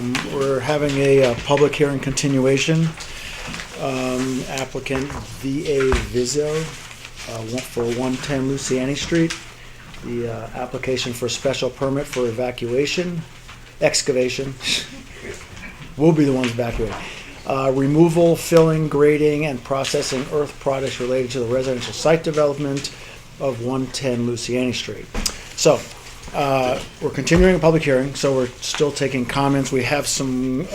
We're having a public hearing continuation. Applicant V.A. Vizzo for 110 Luciani Street. The application for special permit for excavation, we'll be the ones evacuating. Removal, filling, grading, and processing earth products related to the residential site development of 110 Luciani Street. So, we're continuing a public hearing, so we're still taking comments. We have some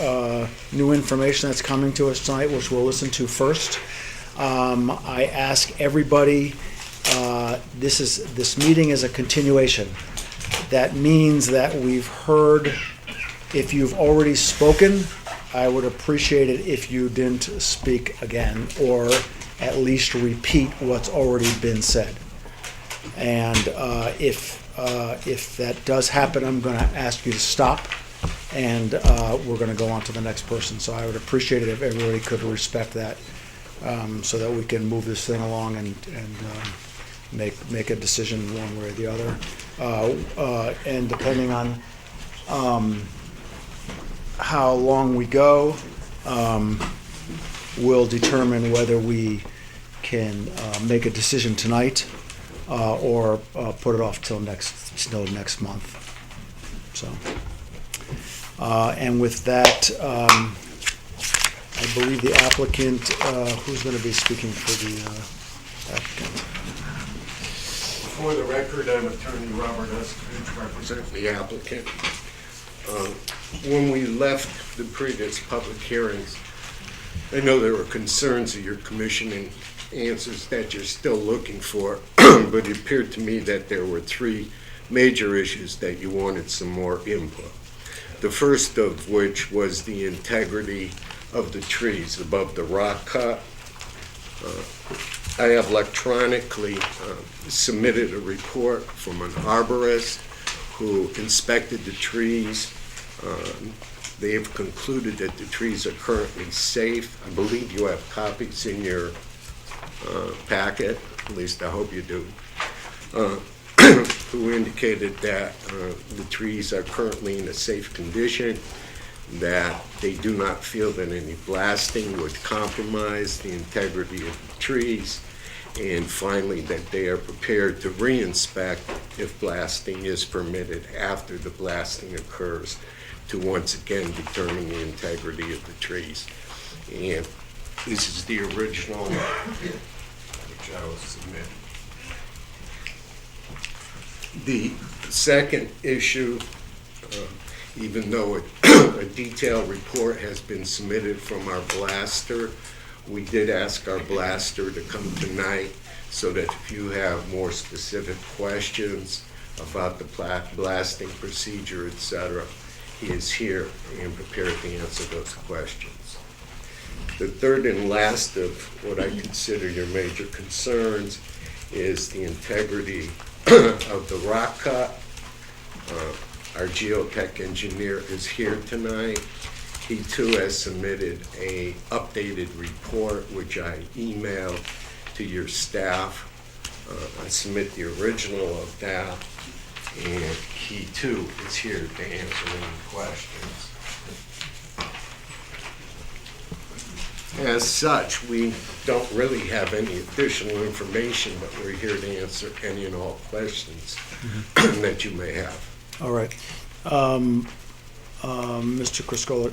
new information that's coming to us tonight, which we'll listen to first. I ask everybody, this meeting is a continuation. That means that we've heard, if you've already spoken, I would appreciate it if you didn't speak again, or at least repeat what's already been said. And if that does happen, I'm going to ask you to stop, and we're going to go on to the next person. So I would appreciate it if everybody could respect that, so that we can move this thing along and make a decision one way or the other. And depending on how long we go, we'll determine whether we can make a decision tonight or put it off till next month. So, and with that, I believe the applicant, who's going to be speaking for the applicant? For the record, I'm Attorney Robert Estridge, represent the applicant. When we left the previous public hearings, I know there were concerns of your commission and answers that you're still looking for, but it appeared to me that there were three major issues that you wanted some more input. The first of which was the integrity of the trees above the rock cut. I have electronically submitted a report from an arborist who inspected the trees. They have concluded that the trees are currently safe. I believe you have copies in your packet, at least I hope you do, who indicated that the trees are currently in a safe condition, that they do not feel that any blasting would compromise the integrity of the trees, and finally that they are prepared to re-inspect if blasting is permitted after the blasting occurs to once again determine the integrity of the trees. And this is the original which I will submit. The second issue, even though a detailed report has been submitted from our blaster, we did ask our blaster to come tonight so that if you have more specific questions about the blasting procedure, etc., he is here and prepared to answer those questions. The third and last of what I consider your major concerns is the integrity of the rock cut. Our geotech engineer is here tonight. He too has submitted a updated report which I emailed to your staff. I submit the original of that, and he too is here to answer any questions. As such, we don't really have any additional information, but we're here to answer any and all questions that you may have. All right. Mr. Criscuolo,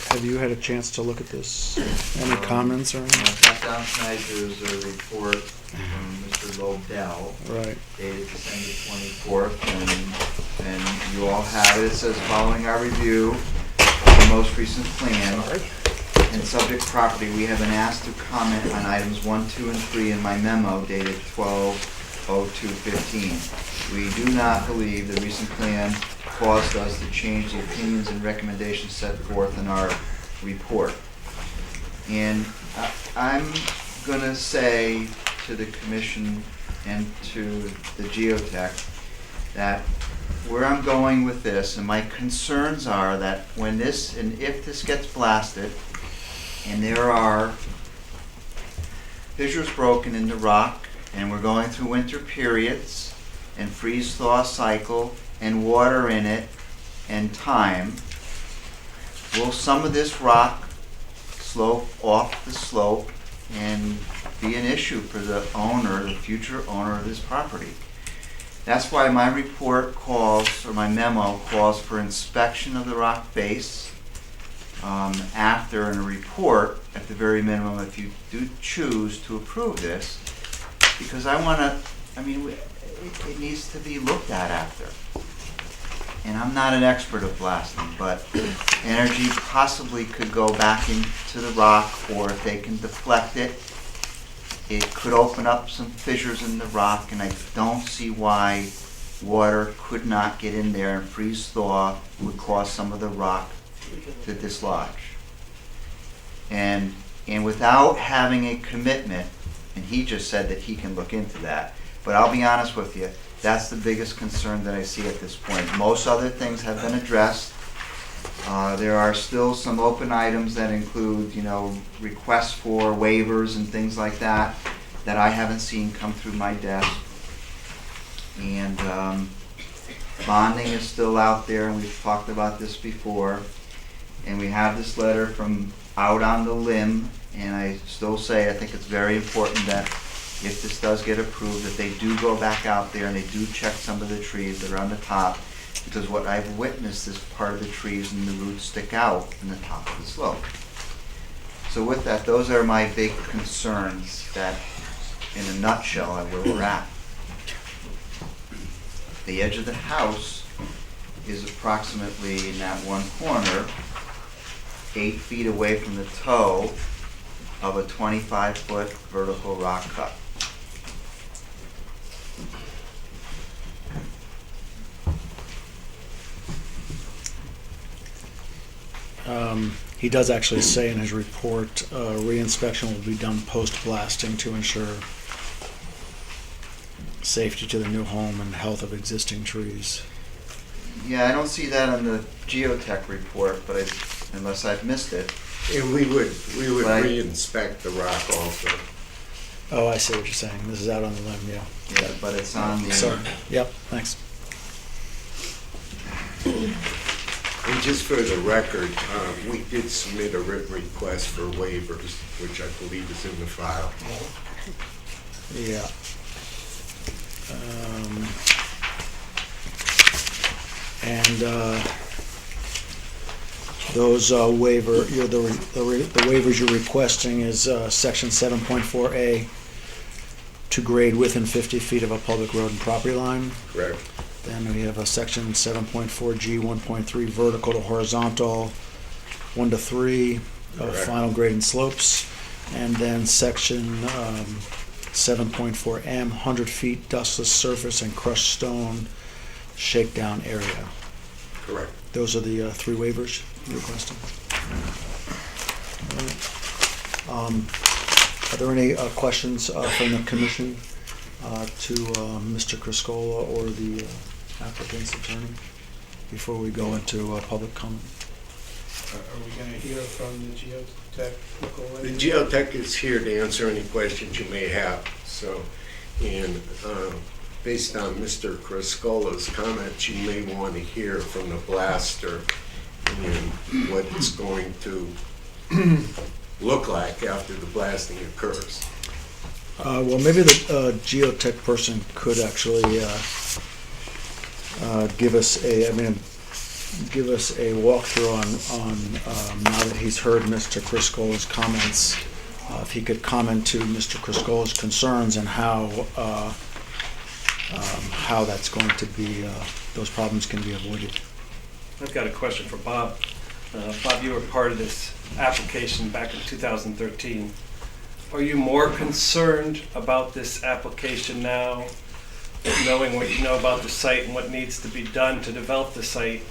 have you had a chance to look at this? Any comments or anything? Got down tonight, there's a report from Mr. Lobdell, Right. dated December 24th, and you all have it. It says, following our review of the most recent plan and subject property, we have been asked to comment on items 1, 2, and 3 in my memo dated 12/02/15. We do not believe the recent plan caused us to change the opinions and recommendations set forth in our report. And I'm going to say to the commission and to the geotech that where I'm going with this, and my concerns are that when this, and if this gets blasted, and there are fissures broken in the rock, and we're going through winter periods, and freeze-thaw cycle, and water in it, and time, will some of this rock slope off the slope and be an issue for the owner, the future owner of this property? That's why my report calls, or my memo calls for inspection of the rock face after in a report, at the very minimum, if you do choose to approve this, because I want to, I mean, it needs to be looked at after. And I'm not an expert of blasting, but energy possibly could go back into the rock, or if they can deflect it, it could open up some fissures in the rock, and I don't see why water could not get in there and freeze thaw would cause some of the rock to dislodge. And without having a commitment, and he just said that he can look into that, but I'll be honest with you, that's the biggest concern that I see at this point. Most other things have been addressed. There are still some open items that include, requests for waivers and things like that I haven't seen come through my desk. And bonding is still out there, and we've talked about this before. And we have this letter from Out on the Limb, and I still say I think it's very important that if this does get approved, that they do go back out there and they do check some of the trees that are on the top, because what I've witnessed is part of the trees and the roots stick out in the top of the slope. So with that, those are my big concerns that, in a nutshell, are where we're at. The edge of the house is approximately, in that one corner, 8 feet away from the toe of a 25-foot vertical rock cut. He does actually say in his report, re-inspection will be done post-blasting to ensure safety to the new home and health of existing trees. Yeah, I don't see that on the geotech report, but unless I've missed it. And we would Right. re-inspect the rock also. Oh, I see what you're saying. This is out on the limb, yeah. Yeah, but it's on the. Sorry. Yep, thanks. And just for the record, we did submit a written request for waivers, which I believe is in the file. Yeah. Those the waivers you're requesting is section 7.4A, to grade within 50 feet of a public road and property line. Correct. Then we have a section 7.4G, 1.3, vertical to horizontal, 1 to 3 of Correct. final grade and slopes. And then section 7.4M, 100 feet dustless surface and crushed stone shakedown area. Correct. Those are the 3 waivers you're requesting. All right. Are there any questions from the commission to Mr. Criscuolo or the applicant's attorney before we go into public comment? Are we going to hear from the geotech people? The geotech is here to answer any questions you may have. So, and based on Mr. Criscuolo's comments, you may want to hear from the blaster and what it's going to look like after the blasting occurs. Well, maybe the geotech person could actually give us a walkthrough on now that he's heard Mr. Criscuolo's comments. If he could comment to Mr. Criscuolo's concerns and how that's going to be, those problems can be avoided. I've got a question for Bob. Bob, you were part of this application back in 2013. Are you more concerned about this application now, knowing what you know about the site and what needs to be done to develop the site,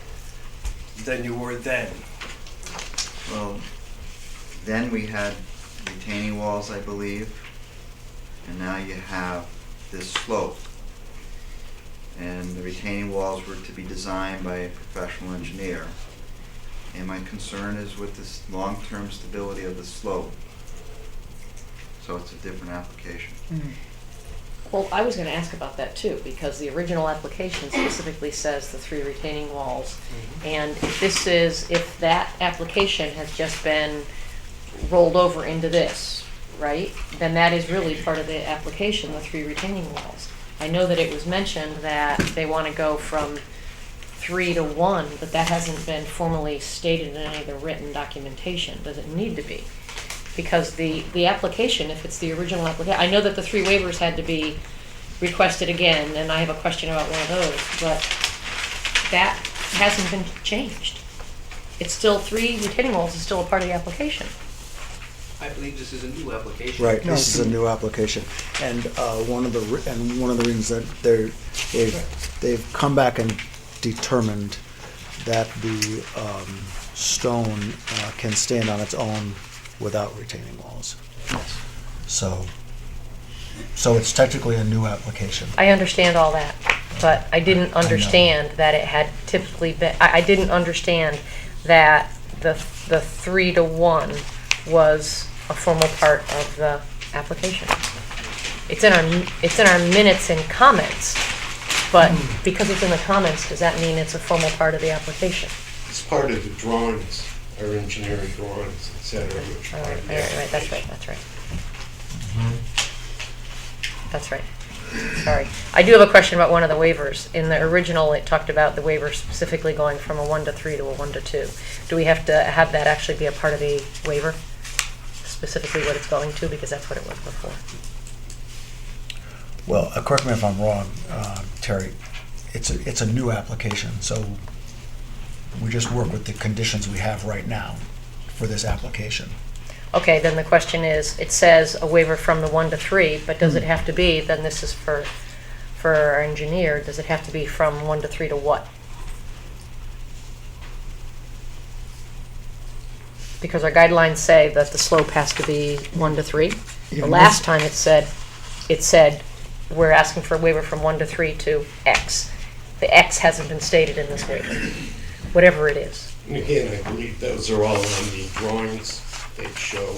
than you were then? Well, then we had retaining walls, I believe, and now you have this slope. And the retaining walls were to be designed by a professional engineer. And my concern is with this long-term stability of the slope. So it's a different application. Well, I was gonna ask about that too, because the original application specifically says the 3 retaining walls. And if that application has just been rolled over into this, right? Then that is really part of the application, the 3 retaining walls. I know that it was mentioned that they wanna go from 3 to 1, but that hasn't been formally stated in any of the written documentation. Does it need to be? Because the application, if it's the original application, I know that the 3 waivers had to be requested again, and I have a question about one of those, but that hasn't been changed. It's still 3 retaining walls is still a part of the application. I believe this is a new application. Right, this is a new application, and one of the reasons that they've come back and determined that the stone can stand on its own without retaining walls. Yes. So it's technically a new application. I understand all that, but I didn't understand that it had typically been, I didn't understand that the 3 to 1 was a formal part of the application. It's in our minutes and comments, but because it's in the comments, does that mean it's a formal part of the application? It's part of the drawings, our engineering drawings, et cetera. which are All part right, of the that's right, application. that's right. That's right. Sorry. I do have a question about one of the waivers. In the original, it talked about the waiver specifically going from a 1 to 3 to a 1 to 2. Do we have to have that actually be a part of the waiver? Specifically what it's going to, because that's what it was before. Well, correct me if I'm wrong, Terry, it's a new application, so we just work with the conditions we have right now for this application. Okay, then the question is, it says a waiver from the 1 to 3, but does it have to be, then this is for our engineer, does it have to be from 1 to 3 to what? Because our guidelines say that the slope has to be 1 to 3. The last time it said, we're asking for a waiver from 1 to 3 to X. The X hasn't been stated in this waiver, whatever it is. And again, I believe those are all on the drawings they show.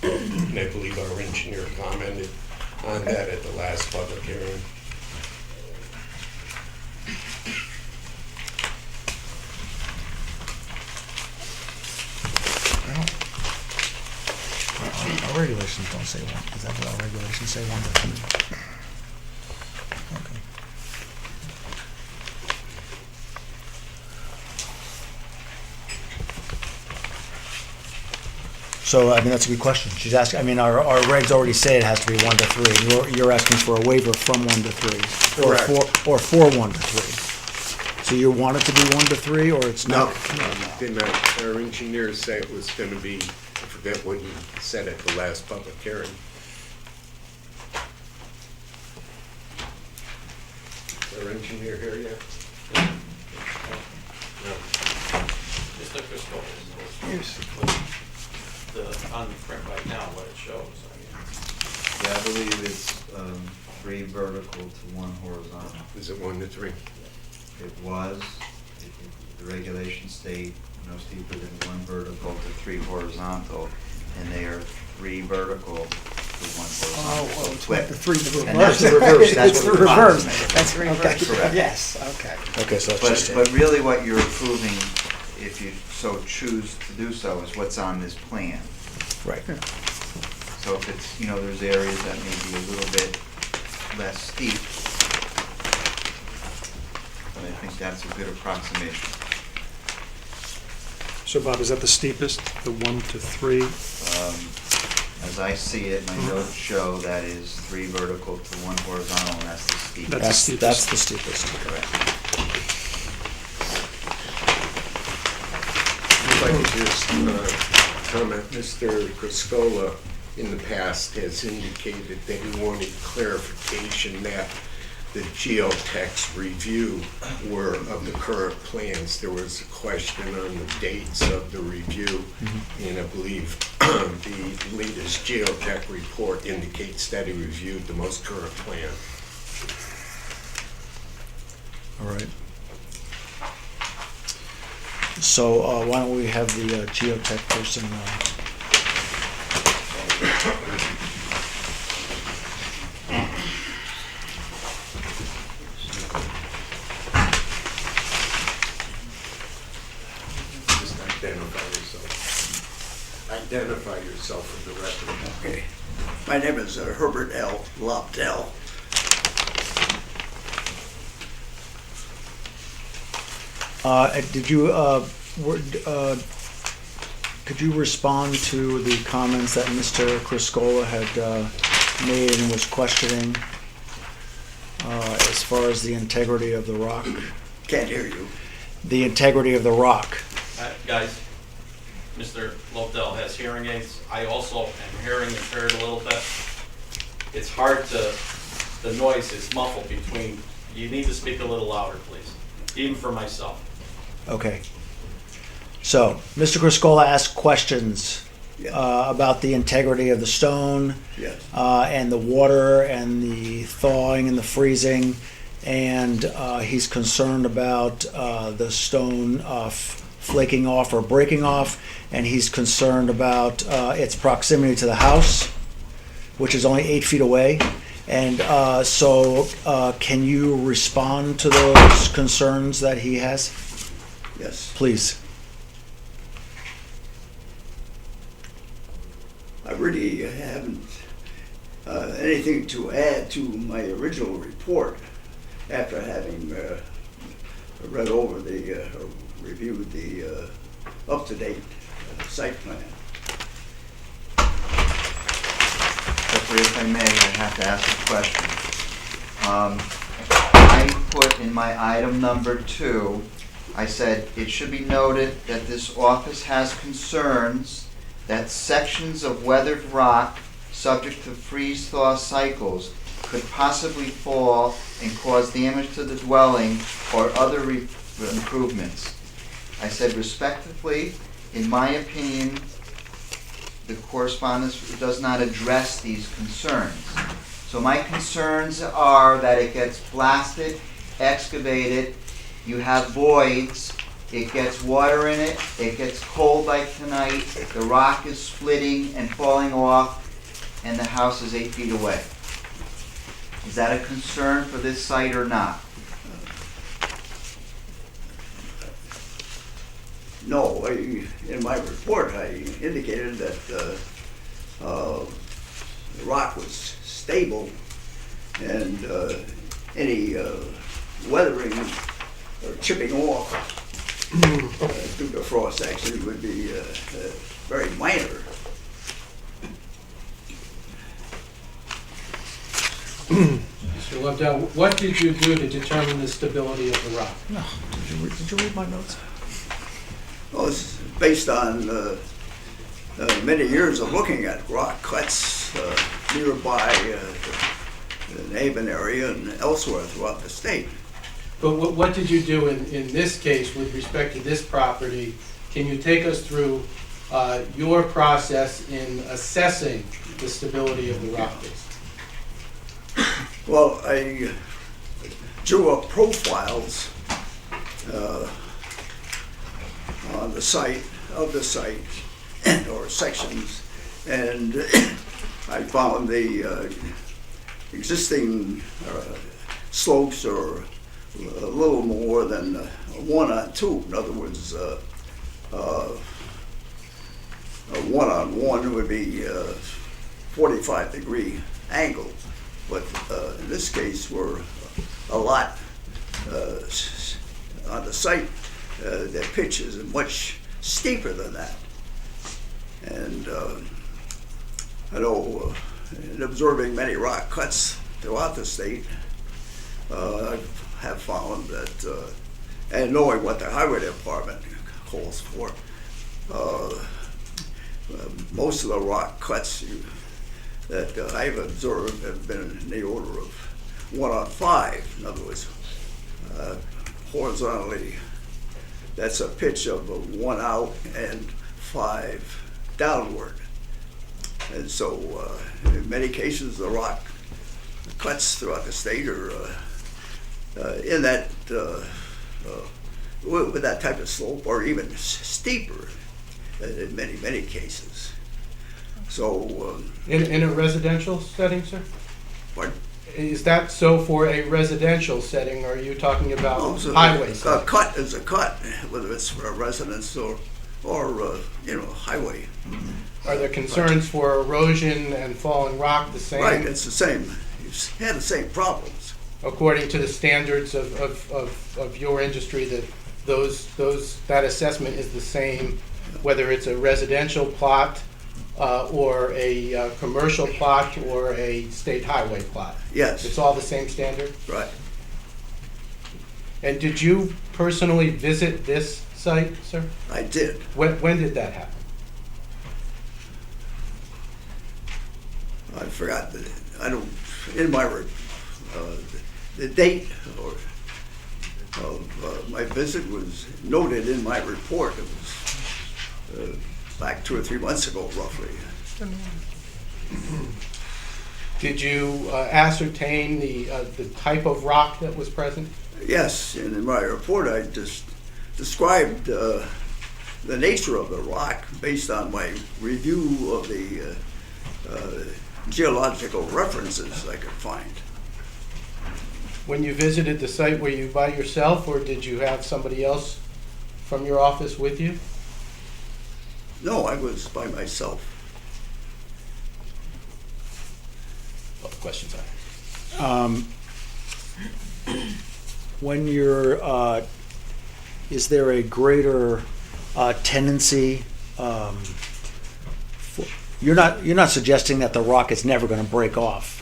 And I believe our engineer commented on that at the last public hearing. Our regulations don't say 1. Is that what our regulations say, 1 to 3? Okay. So, I mean, that's a good question. She's asking, I mean, our regs already say it has to be 1 to 3. You're asking for a waiver from 1 to 3. Correct. Or for 1 to 3. So you want it to be 1 to 3, or it's not? Didn't our engineers say it was gonna be, I forget what he said at the last public hearing. Is our engineer here yet? No. Mr. Criscuolo is on the print right now, what it shows. I mean, Yeah, I believe it's 3 vertical to 1 horizontal. Is it 1 to 3? It was, the regulations state no steeper than 1 vertical to 3 horizontal, and they are 3 vertical to 1 horizontal. So it's flip. the 3 to And that's the reverse, that's It's what the the box reverse. is made. That's the reverse. Correct. Yes, okay. Okay, so that's But, just but really what you're approving, if you so choose to do so, is what's on this plan. right. So if it's, there's areas that may be a little bit less steep, but I think that's a good approximation. So Bob, is that the steepest, the 1 to 3? As I see it, my notes show that is 3 vertical to 1 horizontal, and that's the steepest. That's the That's steepest. the steepest. Correct. If I could just comment, Mr. Criscuolo in the past has indicated that he wanted clarification that the geotech's review were of the current plans. There was a question on the dates of the review, and I believe the latest geotech report indicates that he reviewed the most current plan. All right. So why don't we have the geotech person identify yourself for the record. Okay. My name is Herbert L. Lobdell. Did you, could you respond to the comments that Mr. Criscuolo had made and was questioning as far as the integrity of the rock? Can't hear you. The integrity of the rock. Guys, Mr. Lobdell has hearing aids. I also am hearing impaired a little bit. It's hard to, the noise is muffled between, you need to speak a little louder, please, even for myself. Okay. So, Mr. Criscuolo asked questions Yes. About the integrity of the stone, Yes. and the water and the thawing and the freezing, and he's concerned about the stone flaking off or breaking off, and he's concerned about its proximity to the house, which is only 8 feet away. And so can you respond to those concerns that he has? Yes. Please. I really haven't anything to add to my original report after having read over the, reviewed the up-to-date site plan. If I may, I have to ask a question. I put in my item number 2, I said, it should be noted that this office has concerns that sections of weathered rock subject to freeze-thaw cycles could possibly fall and cause damage to the dwelling or other improvements. I said respectively, in my opinion, the correspondence does not address these concerns. So my concerns are that it gets blasted, excavated, you have voids, it gets water in it, it gets cold like tonight, the rock is splitting and falling off, and the house is 8 feet away. Is that a concern for this site or not? No, in my report, I indicated that the rock was stable and any weathering or chipping off due to frost actually would be very minor. Mr. Lobdell, what did you do to determine the stability of the rock? No. Did you read my notes? Well, it's based on many years of looking at rock cuts nearby the Haven area and elsewhere throughout the state. But what did you do in this case with respect to this property? Can you take us through your process in assessing the stability of the rock base? Well, I drew up profiles on the site, or sections, and I found the existing slopes are a little more than 1 on 2. In other words, a 1 on 1 would be 45-degree angle, but in this case we're a lot on the site. The pitch is much steeper than that, and I know in observing many rock cuts throughout the state, I have found that, and knowing what the highway department calls for, most of the rock cuts that I've observed have been in the order of 1 on 5. In other words, horizontally, that's a pitch of 1 out and 5 downward. And so in many cases, the rock cuts throughout the state are in that, with that type of slope, or even steeper in many cases. So, In a residential setting, sir? pardon? Is that so for a residential setting, or are you talking about So highway a setting? cut is a cut, whether it's for a residence or or highway. Are the concerns for erosion and falling rock the same? Right, it's the same. It's had the same problems. According to the standards of your industry, that that assessment is the same, whether it's a residential plot or a commercial plot or a state highway plot? Yes. It's all the same standard? Right. And did you personally visit this site, sir? I did. When did that happen? I forgot in my the date of my visit was noted in my report. It was back 2 or 3 months ago, roughly. Did you ascertain the type of rock that was present? Yes, and in my report I just described the nature of the rock based on my review of the geological references I could find. When you visited the site, were you by yourself, or did you have somebody else from your office with you? No, I was by myself. What questions are When you're, is there a greater tendency? You're not suggesting that the rock is never going to break off.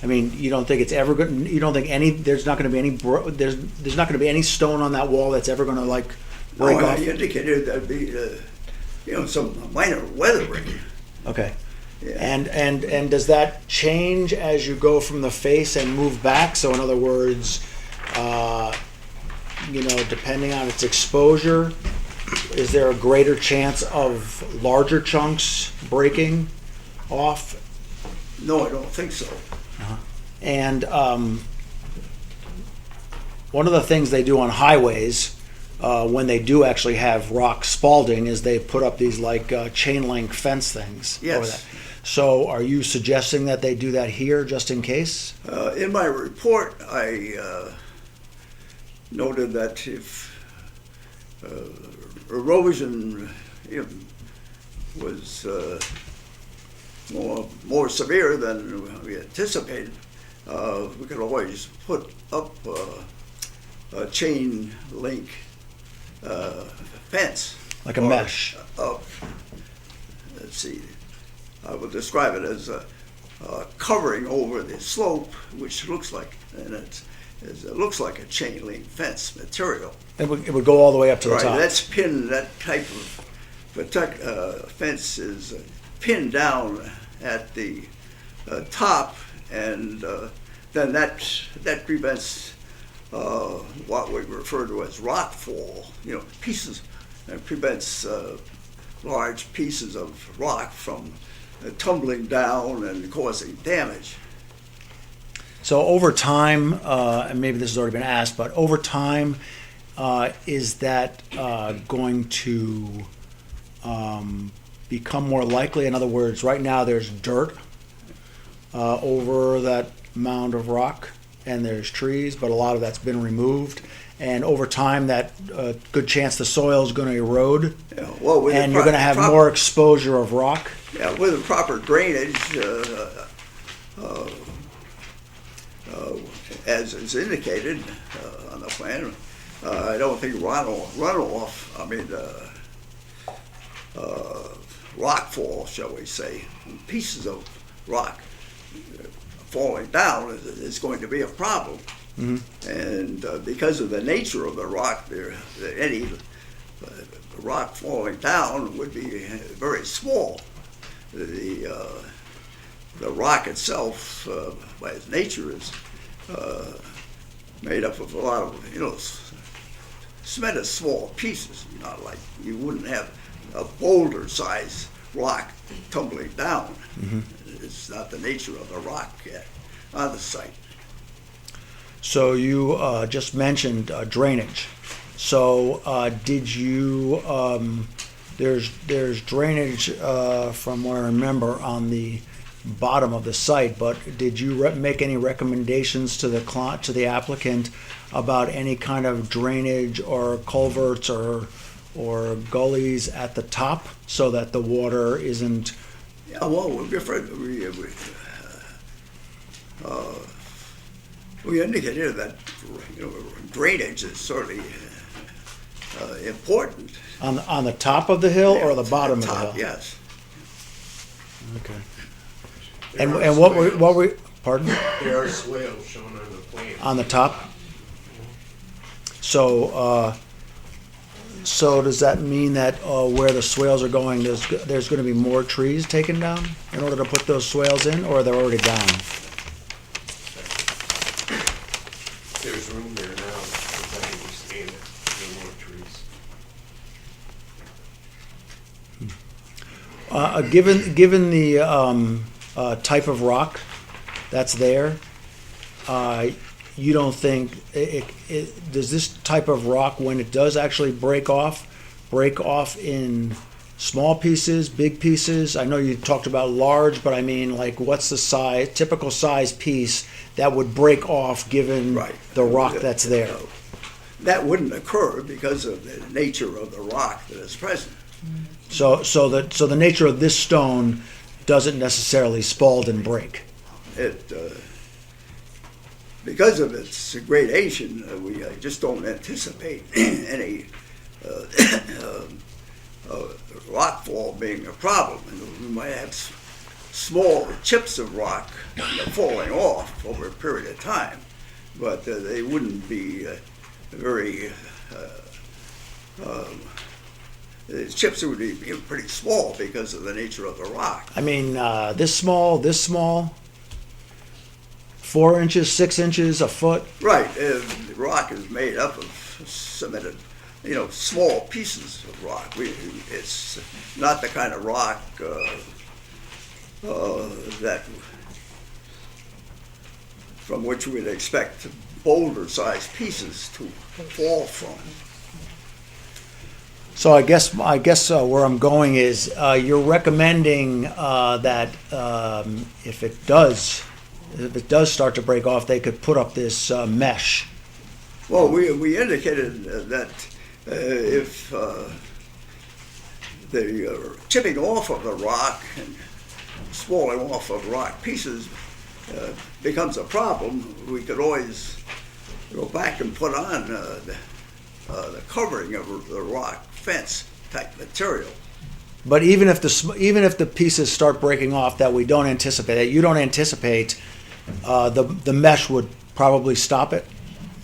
I mean, you don't think it's ever going. You don't think there's not going to be any. There's not going to be any stone on that wall that's ever going to like break off. I indicated there'd be some minor weathering. Okay. Yeah. And does that change as you go from the face and move back? So in other words, depending on its exposure, is there a greater chance of larger chunks breaking off? No, I don't think so. And one of the things they do on highways when they do actually have rock spalding is they put up these like chain link fence things over Yes. that. So are you suggesting that they do that here just in case? In my report, I noted that if erosion was more severe than we anticipated, we could always put up a chain link fence. Like a mesh. Let's see, I would describe it as covering over the slope, which looks like, it looks like a chain link fence material. It would go all the way up to the Right, top. that's pinned, that type of fence is pinned down at the top, and then that prevents what we refer to as rock fall, pieces, and prevents large pieces of rock from tumbling down and causing damage. So over time, and maybe this has already been asked, but over time, is that going to become more likely? In other words, right now there's dirt over that mound of rock, and there's trees, but a lot of that's been removed. And over time, that good chance the soil is going to erode, Well, and you're going to have more exposure of rock. Yeah, with the proper drainage, as is indicated on the plan, I don't think runoff, rock fall, shall we say, pieces of rock falling down is going to be a problem. Mm-hmm. And because of the nature of the rock, any rock falling down would be very small. The rock itself, by its nature, is made up of a lot of small pieces. Not like you wouldn't have a boulder-sized rock tumbling down. Mm-hmm. It's not the nature of the rock on the site. So you just mentioned drainage. So did you? There's drainage from what I remember on the bottom of the site. But did you make any recommendations to the applicant about any kind of drainage or culverts or or gullies at the top so that the water isn't, Yeah, well, we indicated that, drainage is certainly important. on the top of the hill or the bottom of the Top, hill? yes. Okay. There are And what were, pardon? There are swales shown on the plan. On the top? So, so does that mean that where the swales are going, there's going to be more trees taken down in order to put those swales in, or they're already down? There's room there now, as I understand it, no more trees. Given the type of rock that's there, you don't think, does this type of rock, when it does actually break off in small pieces, big pieces? I know you talked about large, but I mean, like, what's the typical size piece that would break off given Right. the rock that's there? That wouldn't occur because of the nature of the rock that is present. So the nature of this stone doesn't necessarily spald and break. It, because of its gradation, we just don't anticipate any rock fall being a problem. And we might have small chips of rock falling off over a period of time, but they wouldn't be very. The chips would be pretty small because of the nature of the rock. I mean, this small, 4 inches, 6 inches, a foot. Right, the rock is made up of cemented, small pieces of rock. It's not the kind of rock that from which we'd expect boulder-sized pieces to fall from. So I guess where I'm going is you're recommending that if it does start to break off, they could put up this mesh. Well, we indicated that if the chipping off of the rock and falling off of rock pieces becomes a problem, we could always go back and put on the covering of the rock fence type material. But even if the pieces start breaking off that we don't anticipate, that you don't anticipate, the mesh would probably stop it.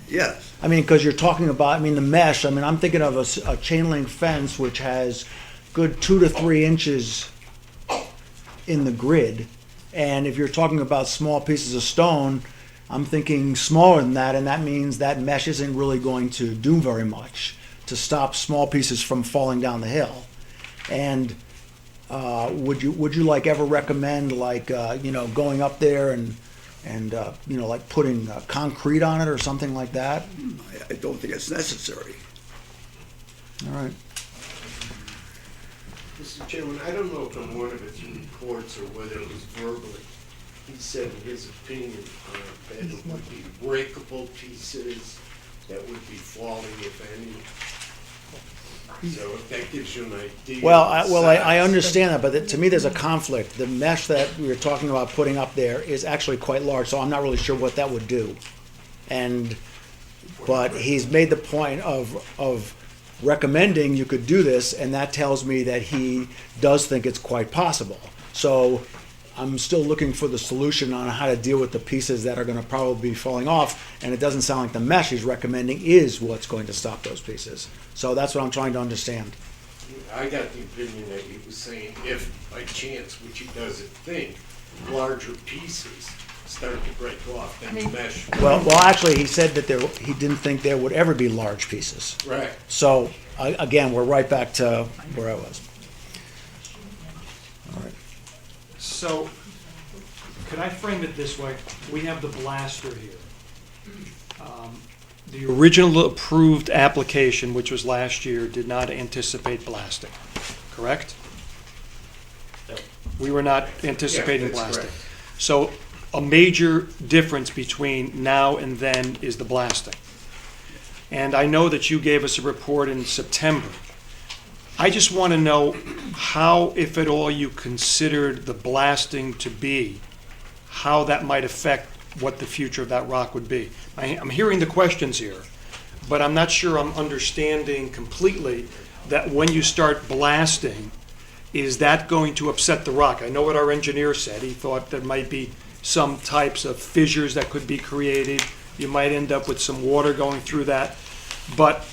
Yes. I mean, because you're talking about, the mesh. I'm thinking of a chain link fence which has good 2 to 3 inches in the grid, and if you're talking about small pieces of stone, I'm thinking smaller than that, and that means that mesh isn't really going to do very much to stop small pieces from falling down the hill. And would you like ever recommend going up there and like putting concrete on it or something like that? I don't think it's necessary. All right. Mr. Chairman, I don't know if in one of his reports or whether it was verbally, he said in his opinion that it would be breakable pieces that would be falling, if any. So if that gives you an idea. Well, of the I size. understand that, but to me, there's a conflict. The mesh that we were talking about putting up there is actually quite large, so I'm not really sure what that would do. But he's made the point of recommending you could do this, and that tells me that he does think it's quite possible. So I'm still looking for the solution on how to deal with the pieces that are going to probably be falling off, and it doesn't sound like the mesh he's recommending is what's going to stop those pieces. So that's what I'm trying to understand. I got the opinion that he was saying if by chance, which he doesn't think, larger pieces start to break off, then the mesh. Well, actually, he said that he didn't think there would ever be large pieces. Right. So again, we're right back to where I was. All right. So, could I frame it this way? We have the blaster here. The original approved application, which was last year, did not anticipate blasting, correct? Yep. We were not anticipating that's blasting. correct. So, a major difference between now and then is the blasting. And I know that you gave us a report in September I just want to know how, if at all, you considered the blasting to be, how that might affect what the future of that rock would be. I'm hearing the questions here, but I'm not sure I'm understanding completely that when you start blasting, is that going to upset the rock? I know what our engineer said. He thought there might be some types of fissures that could be created. You might end up with some water going through that. But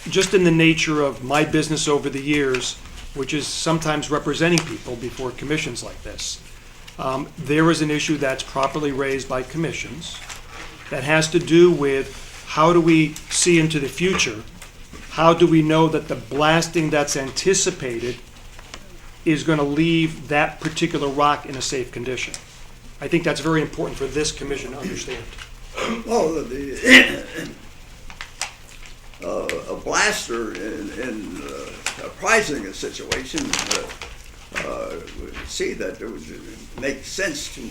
just in the nature of my business over the years, which is sometimes representing people before commissions like this, there is an issue that's properly raised by commissions that has to do with how do we see into the future? How do we know that the blasting that's anticipated is going to leave that particular rock in a safe condition? I think that's very important for this commission to understand. Well, a blaster in apprising a situation would see that it would make sense to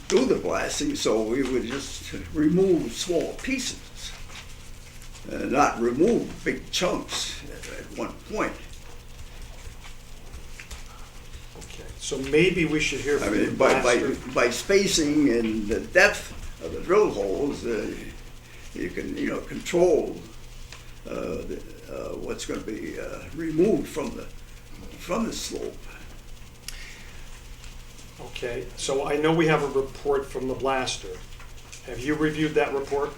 do the blasting, so we would just remove small pieces, not remove big chunks at one point. Okay, so maybe we should hear I from the mean, blaster. by spacing and the depth of the drill holes, you can control what's going to be removed from the slope. Okay, so I know we have a report from the blaster. Have you reviewed that report?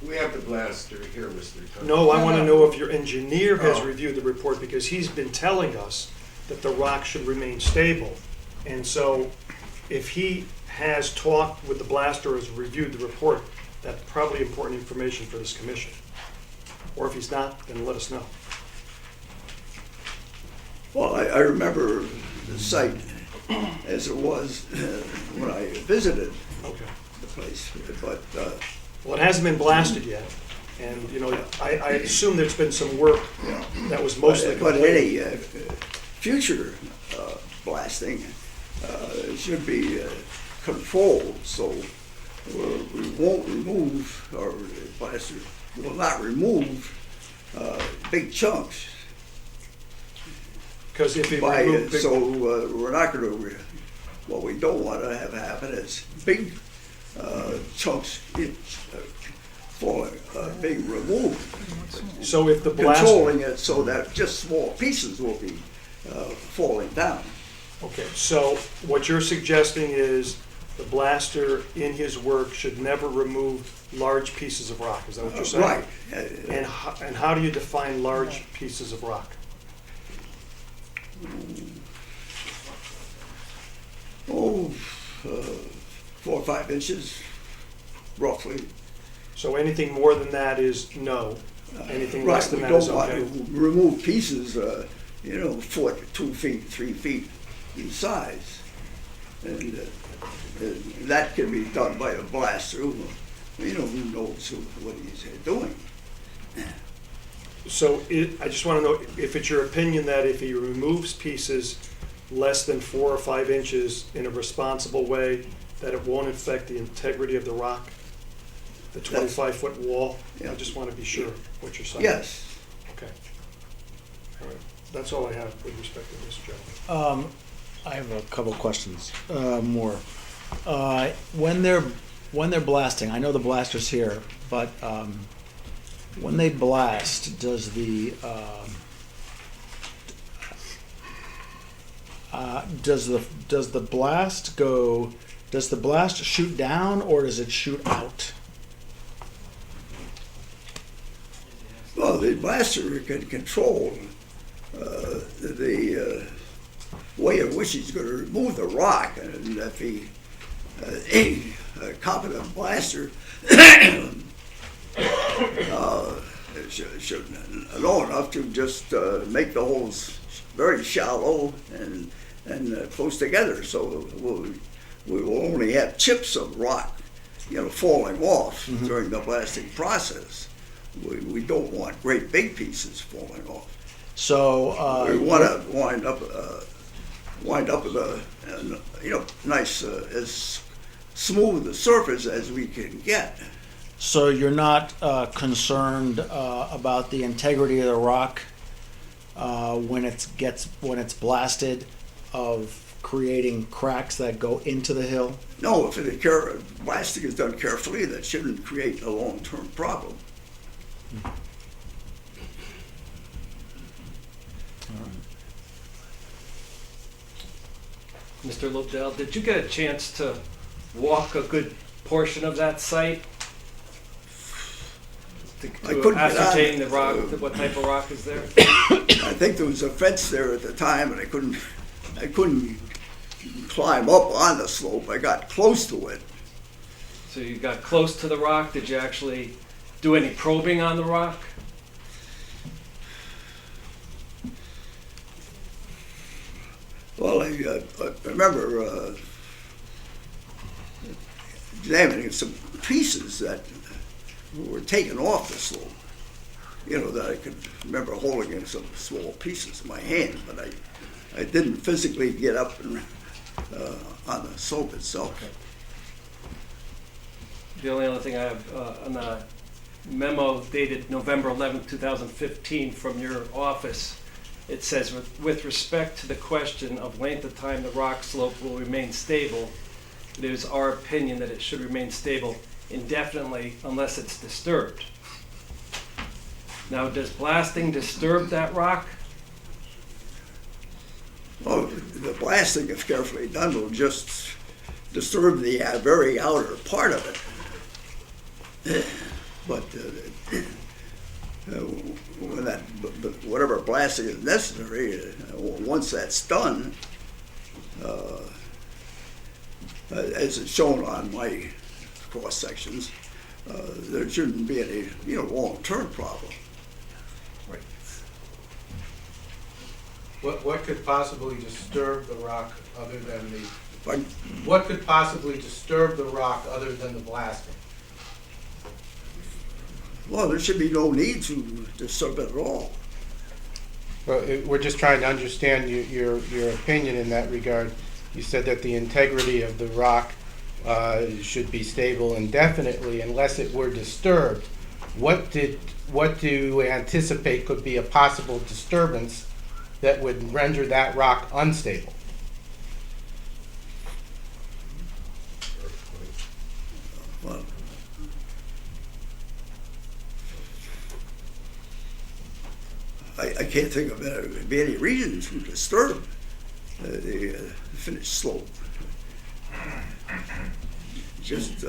We have the blaster here, Mr. Tucker. No, I want to know if your engineer has Oh. reviewed the report, because he's been telling us that the rock should remain stable. And so if he has talked with the blaster, has reviewed the report, that's probably important information for this commission. Or if he's not, then let us know. Well, I remember the site as it was when I visited Okay. the place, but Well, it hasn't been blasted yet, and, I assume there's been some work that was mostly but complete. any future blasting should be controlled, so we won't remove, or the blaster will not remove big chunks. Because if it By removed big- so we're not going to. What we don't want to have happen is big chunks falling, being removed. So if the blaster, Controlling it so that just small pieces will be falling down. okay, so what you're suggesting is the blaster in his work should never remove large pieces of rock, is that what you're saying? Right. And how do you define large pieces of rock? Oh, 4 or 5 inches, roughly. So anything more than that is no, anything less Right, than we that is don't want okay? to remove pieces, foot, 2 feet, 3 feet in size. And that can be done by a blaster who knows what he's doing. So I just want to know if it's your opinion that if he removes pieces less than 4 or 5 inches in a responsible way, that it won't affect the integrity of the rock, the 25-foot wall? Yeah. I just want to be sure what you're saying. Yes. Okay. All right. That's all I have with respect to this, Joe. I have a couple questions more. When they're blasting, I know the blaster's here, but when they blast, does the blast go? Does the blast shoot down or does it shoot out? Well, the blaster can control the way in which he's going to remove the rock, and if he a competent blaster should know enough to just make the holes very shallow and close together, so we will only have chips of rock, falling off during the blasting process. We don't want great big pieces falling off. So We want to wind up with a nice, as smooth a surface as we can get. So you're not concerned about the integrity of the rock when it's blasted, of creating cracks that go into the hill? No, if blasting is done carefully, that shouldn't create a long-term problem. Mr. Lobdell, did you get a chance to walk a good portion of that site? I To couldn't get on ascertain it. the rock, what type of rock is there? I think there was a fence there at the time, and I couldn't climb up on the slope. I got close to it. So you got close to the rock, did you actually do any probing on the rock? Well, I remember examining some pieces that were taken off the slope. You know, that I could remember holding in some small pieces in my hand, but I didn't physically get up and on the slope itself. The only other thing I have on the memo dated November 11th, 2015 from your office, it says, with respect to the question of length of time the rock slope will remain stable, it is our opinion that it should remain stable indefinitely unless it's disturbed. Now, does blasting disturb that rock? Well, the blasting, if carefully done, will just disturb the very outer part of it. But whatever blasting is necessary, once that's done, as it's shown on my cross sections, there shouldn't be any long-term problem. Right. What could possibly disturb the rock other than the, Pardon? what could possibly disturb the rock other than the blasting? Well, there should be no need to disturb it at all. Well, we're just trying to understand your opinion in that regard. You said that the integrity of the rock should be stable indefinitely unless it were disturbed. What do you anticipate could be a possible disturbance that would render that rock unstable? Well, I can't think of any reason to disturb the finished slope. Just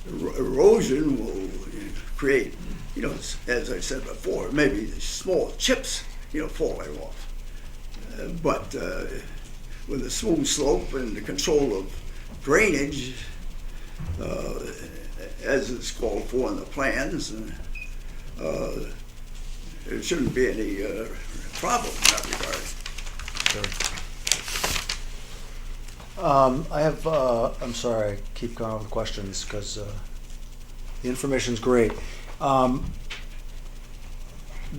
erosion will create, as I said before, maybe small chips, falling off. But with a smooth slope and the control of drainage, as is called for in the plans, there shouldn't be any problem in that regard. I have, I'm sorry, I keep going with questions because the information's great.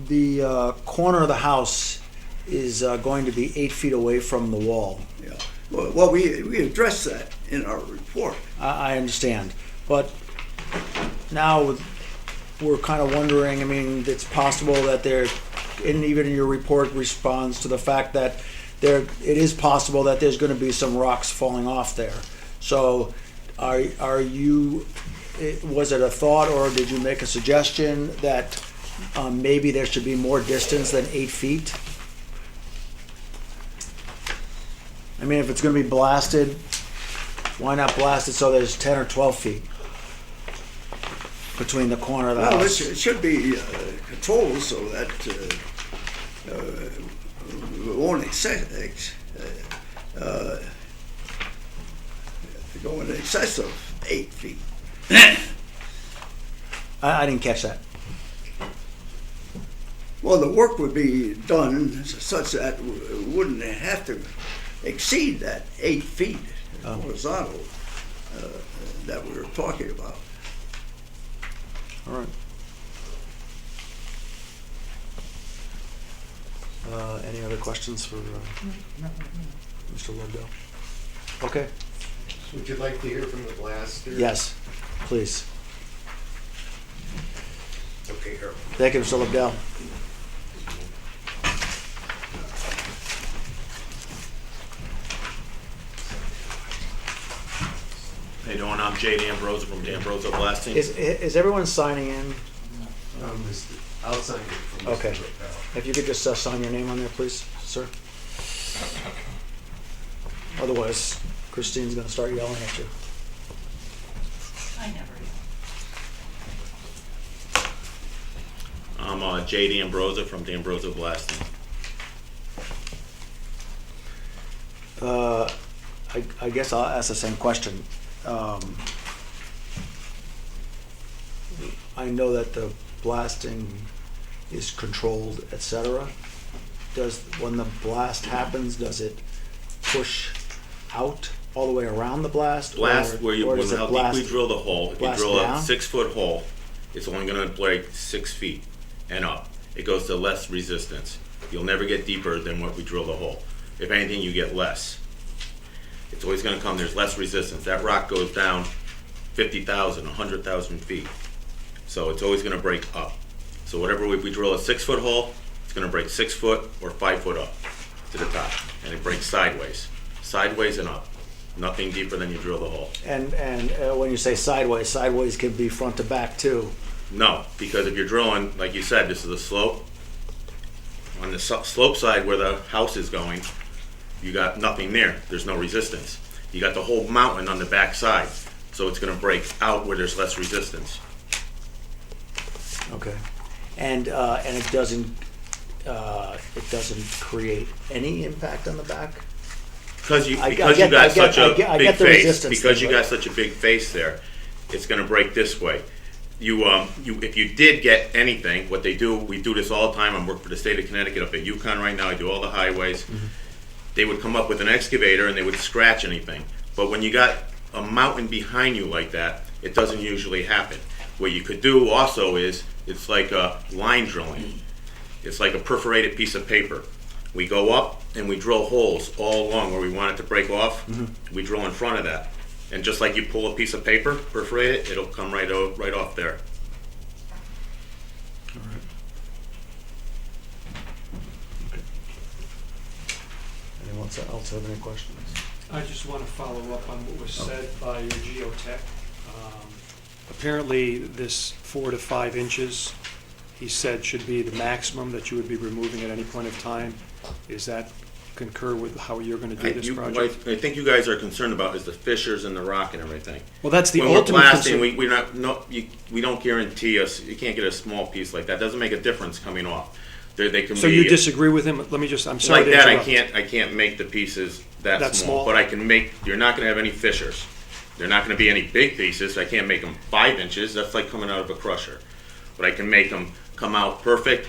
The corner of the house is going to be 8 feet away from the wall. Yeah. Well, we addressed that in our report. I understand, but now we're kind of wondering, it's possible that there, and even in your report responds to the fact that it is possible that there's going to be some rocks falling off there. So are you, was it a thought or did you make a suggestion that maybe there should be more distance than 8 feet? If it's going to be blasted, why not blast it so there's 10 or 12 feet between the corner of the Well, house? it should be controlled so that we won't go in excess of 8 feet. I didn't catch that. Well, the work would be done such that we wouldn't have to exceed that 8 feet horizontal that we were talking about. All right. Any other questions for Mr. Lobdell? Okay. Would you like to hear from the blaster? Yes, please. care. Thank you, Mr. Lobdell. How you doing? I'm Jay D'Ambrosa from D'Ambrosa Blasting. Is everyone signing in? I'll sign it from Okay. Mr. Lobdell. If you could just sign your name on there, please, sir. Otherwise, Christine's gonna start yelling at you. I never. I'm Jay D'Ambrosa from D'Ambrosa Blasting. I guess I'll ask the same question. I know that the blasting is controlled, etc. When the blast happens, does it push out all the way around the blast? Blast or when does it how deep blast- we drill the hole. If you blast drill down? a 6-foot hole, it's only going to break 6 feet and up. It goes to less resistance. You'll never get deeper than what we drill the hole. If anything, you get less. It's always going to come. There's less resistance. That rock goes down 50,000, 100,000 feet. So it's always going to break up. So whatever we drill a 6-foot hole, it's going to break 6 foot or 5 foot up to the top, and it breaks sideways and up. Nothing deeper than you drill the hole. And when you say sideways can be front to back too. No, because if you're drilling, like you said, this is a slope. On the slope side where the house is going, you got nothing there. There's no resistance. You got the whole mountain on the back side, so it's going to break out where there's less resistance. Okay. And it doesn't create any impact on the back? Because you I got get such a the big face, resistance because thing, you but- got such a big face there, it's going to break this way. If you did get anything, what they do, we do this all the time. I'm working for the state of Connecticut up at Yukon right now. I do all the highways. Mm-hmm. They would come up with an excavator and they would scratch anything. But when you got a mountain behind you like that, it doesn't usually happen. What you could do also is, it's like a line drilling. It's like a perforated piece of paper. We go up and we drill holes all along where we want it to break off. Mm-hmm. We drill in front of that. And just like you pull a piece of paper, perforate it, it'll come right off there. Anyone else have any questions? I just want to follow up on what was said by your geotech. Apparently, this 4 to 5 inches, he said, should be the maximum that you would be removing at any point of time. Is that concur with how you're going to do this project? I think you guys are concerned about is the fissures in the rock and everything. Well, that's the When we're ultimate blasting, concern. we don't guarantee us, you can't get a small piece like that. Doesn't make a difference coming off. They can So be, you disagree with him? Let me just, I'm sorry like to that, interrupt. I can't make the pieces that That small, small? but I can make, you're not gonna have any fissures. They're not gonna be any big pieces. I can't make them 5 inches. That's like coming out of a crusher. But I can make them come out perfect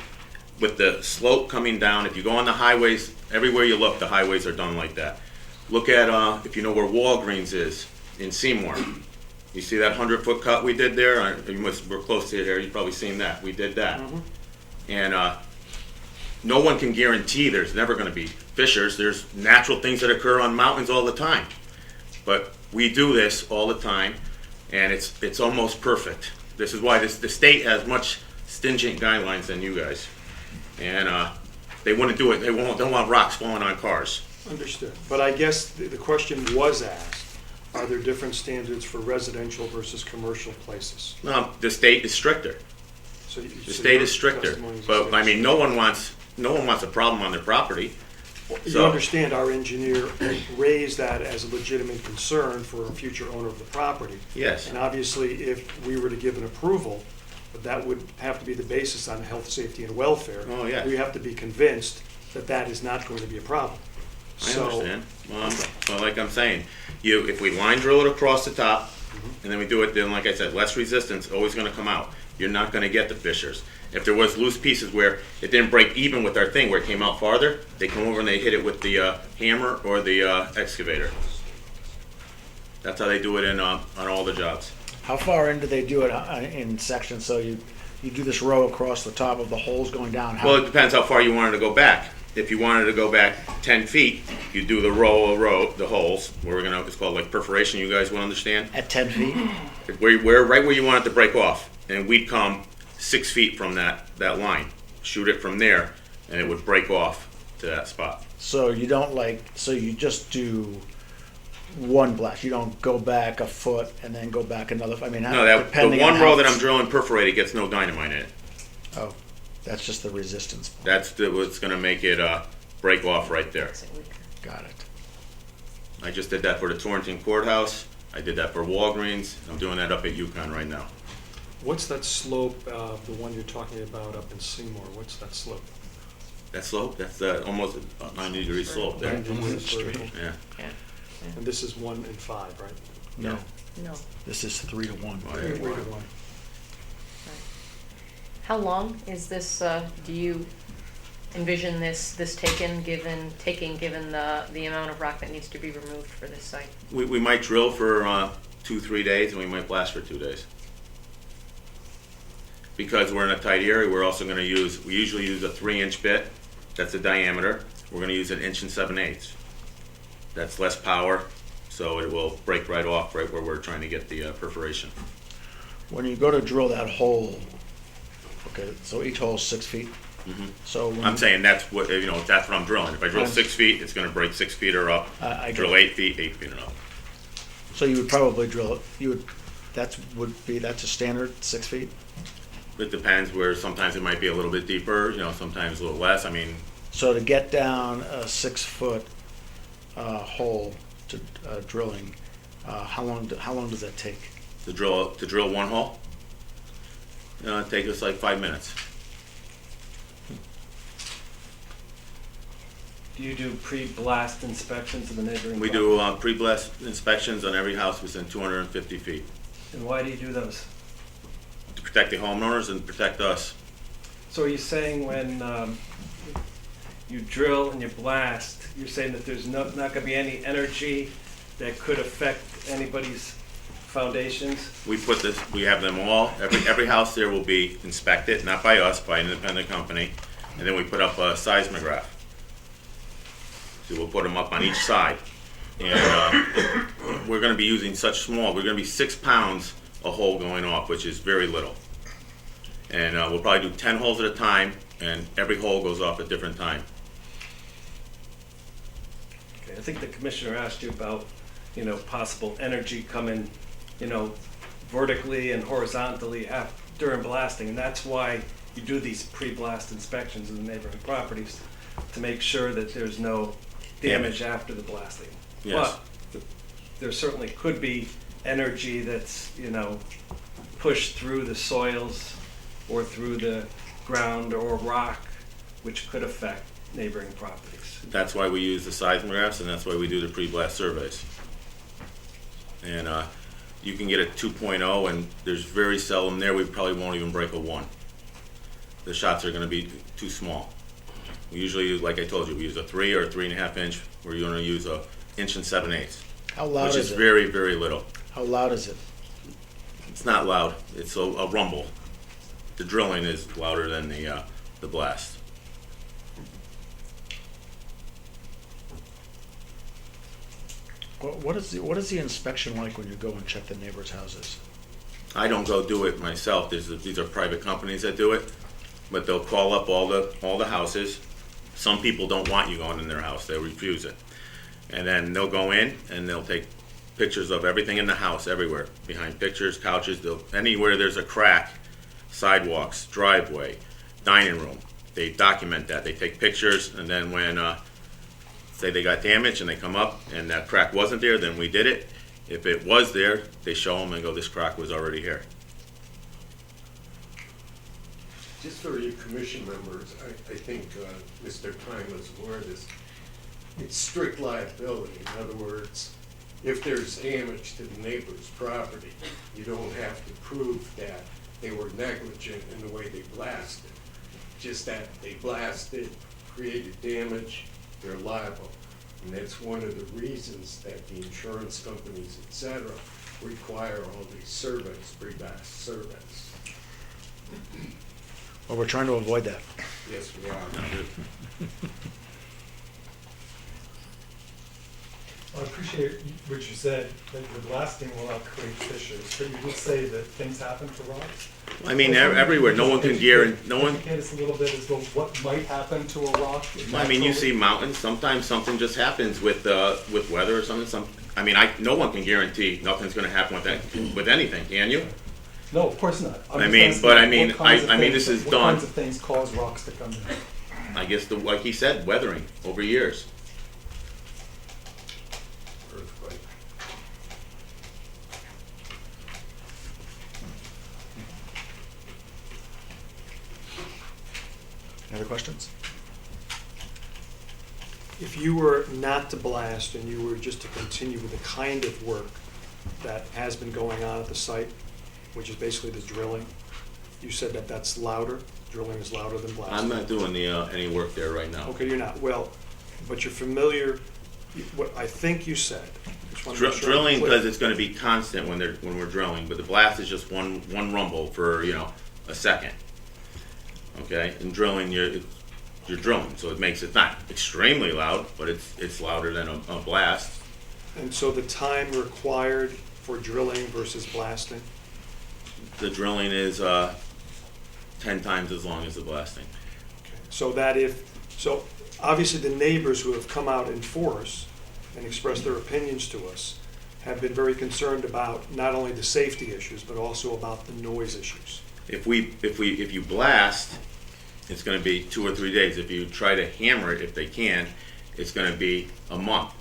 with the slope coming down. If you go on the highways, everywhere you look, the highways are done like that. Look at, if you know where Walgreens is in Seymour. You see that 100-foot cut we did there? We're close to it here. You've probably seen that. We did that. And no one can guarantee there's never going to be fissures. There's natural things that occur on mountains all the time. But we do this all the time, and it's almost perfect. This is why the state has much stringent guidelines than you guys. And they wouldn't do it. They don't want rocks falling on cars. Understood. But I guess the question was asked, are there different standards for residential versus commercial places? No, the state is stricter. So The state is stricter. But I mean, no one wants a problem on their property. You So- understand our engineer raised that as a legitimate concern for a future owner of the property. Yes. And obviously, if we were to give an approval, that would have to be the basis on health, safety, and welfare. Oh, yes. We have to be convinced that that is not going to be a problem. I understand. Well, like I'm saying, if we line drill it across the top, and then we do it, then like I said, less resistance, always gonna come out. You're not gonna get the fissures. If there was loose pieces where it didn't break even with our thing, where it came out farther, they come over and they hit it with the hammer or the excavator. That's how they do it on all the jobs. How far in do they do it in sections? So you do this row across the top of the holes going down? Well, it depends how far you wanted to go back. If you wanted to go back 10 feet, you do the row, the holes, it's called like perforation, you guys will understand? At 10 feet? Right where you want it to break off. And we'd come 6 feet from that line. Shoot it from there, and it would break off to that spot. So you don't so you just do one blast. You don't go back a foot and then go back another. I mean, No, the depending one on row how- that I'm drilling perforated gets no dynamite in it. Oh, that's just the resistance. That's what's going to make it break off right there. Got it. I just did that for the Torrington Courthouse. I did that for Walgreens. I'm doing that up at Yukon right now. What's that slope, the one you're talking about up in Seymour? What's that slope? That slope, that's almost a 90-degree slope there. Yeah. Yeah. And this is 1 and 5, right? No, No. this is 3 to 1. Oh, yeah. 3 to 1. How long is this, do you envision this taking, given the amount of rock that needs to be removed for this site? We might drill for 2-3 days, and we might blast for 2 days. Because we're in a tight area, we're also going to we usually use a 3-inch bit. That's the diameter. We're going to use an 1 7/8. That's less power, so it will break right off right where we're trying to get the perforation. When you go to drill that hole, okay, so each hole is 6 feet. Mhm. So when I'm saying that's what that's what I'm drilling. If I drill I'm- 6 feet, it's going to break 6 feet or up. I get Drill it. 8 feet, 8 feet and up. So you would probably drill it. That's a standard 6 feet. It depends where. Sometimes it might be a little bit deeper. Sometimes a little less. I mean, So to get down a 6-foot hole to drilling, how long does that take? to drill one hole, it takes us like 5 minutes. Do you do pre-blast inspections of the neighboring We property? do pre-blast inspections on every house within 250 feet And why do you do those? to protect the homeowners and protect us. So are you saying when you drill and you blast, you're saying that there's not going to be any energy that could affect anybody's foundations? We have them all. Every house there will be inspected, not by us, by an independent company, and then we put up a seismograph. So we'll put them up on each side, and we're going to be using such small. We're going to be 6 pounds a hole going off, which is very little. And we'll probably do 10 holes at a time, and every hole goes off at a different time. Okay, I think the commissioner asked you about, possible energy coming, vertically and horizontally during blasting, and that's why you do these pre-blast inspections of the neighboring properties to make sure that there's no damage after the blasting. Yes. But there certainly could be energy that's, pushed through the soils or through the ground or rock, which could affect neighboring properties. That's why we use the seismographs, and that's why we do the pre-blast surveys. And you can get a 2.0, and there's very seldom there. We probably won't even break a 1. The shots are going to be too small. We usually use, like I told you, we use a 3 or a 3.5 inch. We're going to use a 1 7/8. How loud which is is it? very, very little. How loud is it? It's not loud. It's a rumble. The drilling is louder than the blast. What is the inspection like when you go and check the neighbors' houses? I don't go do it myself. These are private companies that do it, but they'll call up all the houses. Some people don't want you going in their house. They'll refuse it. And then they'll go in and they'll take pictures of everything in the house, everywhere. Behind pictures, couches, anywhere there's a crack, sidewalks, driveway, dining room. They document that. They take pictures, and then when, say they got damaged and they come up and that crack wasn't there, then we did it. If it was there, they show them and go, this crack was already here. Just for you commission members, I think Mr. Tyman was aware of this. It's strict liability. In other words, if there's damage to the neighbor's property, you don't have to prove that they were negligent in the way they blasted. Just that they blasted, created damage, they're liable. And that's one of the reasons that the insurance companies, et cetera, require all these surveys, pre-blast surveys. Well, we're trying to avoid that. Yes, we are. I appreciate what you said, that the blasting will not create fissures, but you did say that things happen to rocks. I mean, everywhere, no one can guarantee, no one, Educate us a little bit as to what might happen to a rock. I mean, you see mountains, sometimes something just happens with weather or something, I mean, no one can guarantee nothing's gonna happen with that, with anything, can you? No, of course not. I'm I just mean, asking but I what mean, kinds of I mean, things- this is what done. kinds of things cause rocks to come down? I guess like he said, weathering over years. Earthquake. Any other questions? If you were not to blast and you were just to continue with the kind of work that has been going on at the site, which is basically the drilling, you said that that's louder, drilling is louder than blasting. I'm not doing any work there right now. Okay, you're not, well, but you're familiar, what I think you said. Just wanna make sure I'm Drilling, clear. because it's gonna be constant when we're drilling, but the blast is just one rumble for, a second. Okay, and drilling, you're drilling, so it makes it not extremely loud, but it's louder than a blast. And so the time required for drilling versus blasting? The drilling is 10 times as long as the blasting. So that so obviously the neighbors who have come out in force and expressed their opinions to us have been very concerned about not only the safety issues, but also about the noise issues. If you blast, it's gonna be 2 or 3 days. If you try to hammer it, if they can, it's gonna be a month.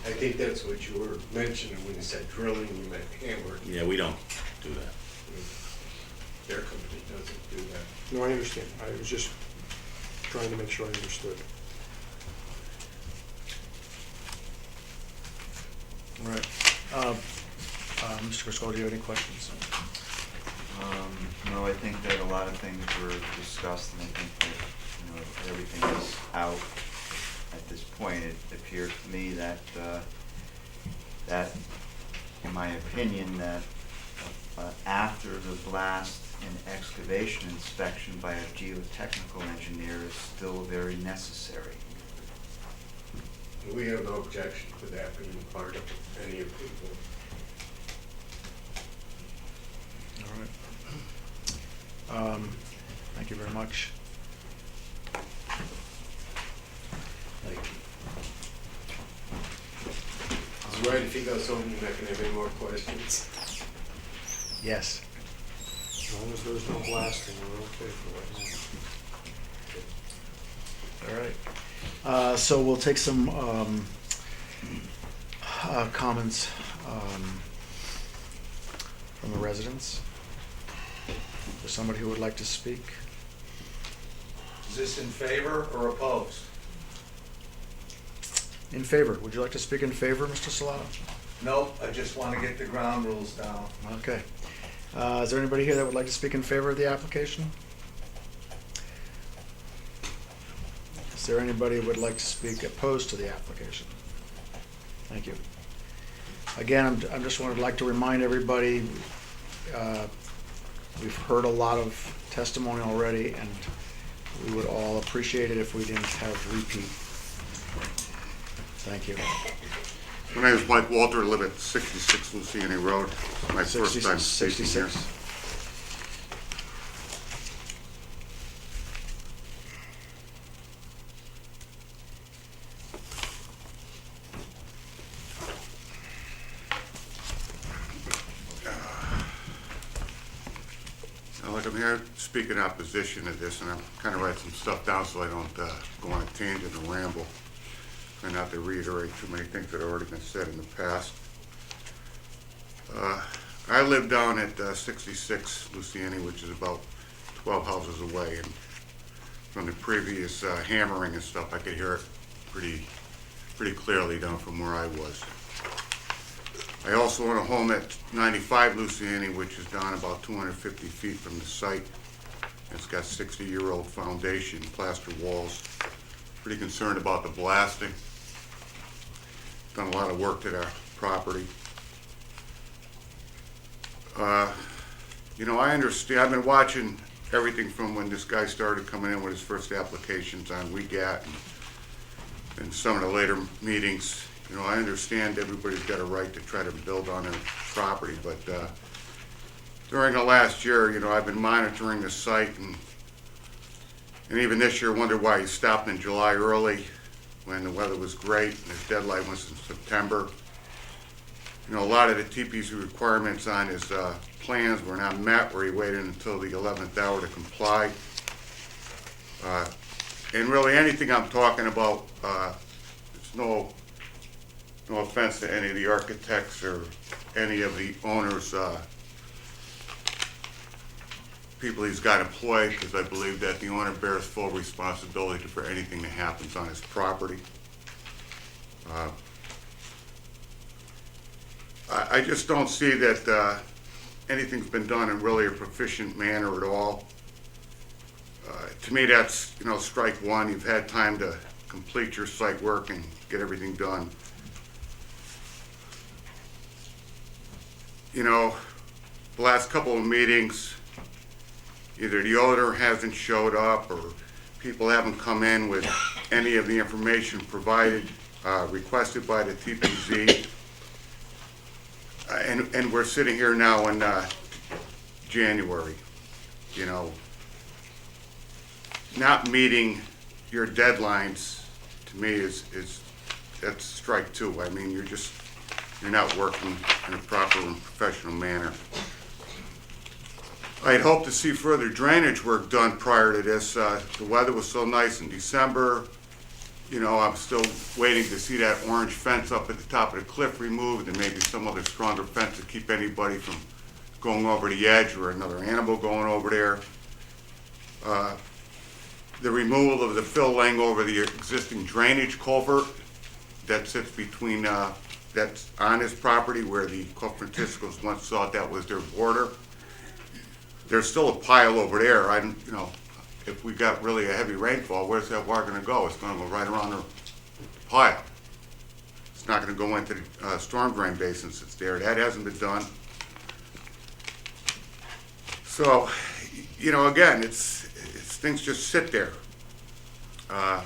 I think that's what you were mentioning when you said drilling, you meant hammer. Yeah, we don't do that. Their company doesn't do that. No, I understand. I was just trying to make sure I understood. All right. Mr. Criscuolo, do you have any questions? No, I think that a lot of things were discussed, and I think that, everything is out at this point. It appears to me that, in my opinion, that after the blast and excavation inspection by a geotechnical engineer is still very necessary. We have no objection to that being part of any approval. All right. Thank you very much. Thank you. He's right, if he goes home, you're not gonna have any more questions. Yes. As long as there's no blasting, we're okay for right now. All right. So we'll take some comments from the residents. Is there somebody who would like to speak? Is this in favor or opposed? In favor. Would you like to speak in favor, Mr. Salato? Nope, I just want to get the ground rules down. Okay. Is there anybody here that would like to speak in favor of the application? Is there anybody who would like to speak opposed to the application? Thank you. Again, I just would like to remind everybody, we've heard a lot of testimony already, and we would all appreciate it if we didn't have repeat. Thank you. My name is Mike Walter, I live at 66 Luciani Road. My first time speaking here. 66. Like I'm here to speak in opposition to this, and I'm kind of writing some stuff down so I don't go on a tangent and ramble. Try not to reiterate too many things that have already been said in the past. I live down at 66 Luciani, which is about 12 houses away, and from the previous hammering and stuff, I could hear it pretty clearly down from where I was. I also own a home at 95 Luciani, which is down about 250 feet from the site. It's got 60-year-old foundation, plaster walls. Pretty concerned about the blasting. Done a lot of work to that property. I understand. I've been watching everything from when this guy started coming in with his first applications on WeGat and some of the later meetings. You know, I understand everybody's got a right to try to build on their property, but during the last year, you know, I've been monitoring the site, and even this year wondered why he stopped in July early when the weather was great and his deadline was in September. You know, a lot of the TPZ requirements on his plans were not met, where he waited until the 11th hour to comply. And really, anything I'm talking about, it's no offense to any of the architects or any of the owners, people he's got employed, because I believe that the owner bears full responsibility for anything that happens on his property. I just don't see that anything's been done in really a proficient manner at all. To me, that's, you know, strike one. You've had time to complete your site work and get everything done. You know, the last couple of meetings, either the owner hasn't showed up or people haven't come in with any of the information provided, requested by the TPZ. And we're sitting here now in January, you know. Not meeting your deadlines, to me, that's strike two. I mean, you're not working in a proper and professional manner. I'd hoped to see further drainage work done prior to this. The weather was so nice in December. You know, I'm still waiting to see that orange fence up at the top of the cliff removed, and maybe some other stronger fence to keep anybody from going over the edge or another animal going over there. The removal of the fill laying over the existing drainage culvert that sits between, that's on his property where the Kaufman once thought that was their border. There's still a pile over there. You know, if we got really a heavy rainfall, where's that water gonna go? It's gonna go right around the pile. It's not gonna go into the storm drain basins that's there. That hasn't been done. So, you know, again, things just sit there. I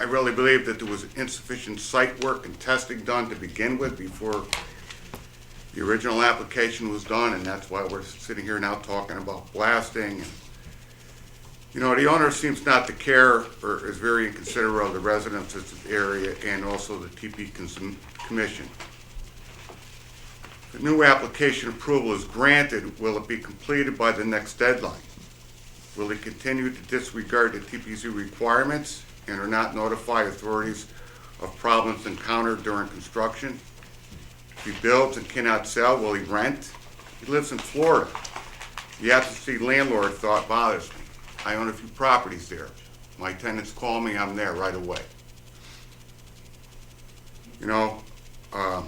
really believe that there was insufficient site work and testing done to begin with before the original application was done, and that's why we're sitting here now talking about blasting. And, you know, the owner seems not to care or is very inconsiderate of the residents of the area and also the TP Commission. If a new application approval is granted, will it be completed by the next deadline? Will he continue to disregard the TPZ requirements and or not notify authorities of problems encountered during construction? If he builds and cannot sell, will he rent? He lives in Florida. The absentee landlord thought bothers me. I own a few properties there. My tenants call me, I'm there right away. You know, I've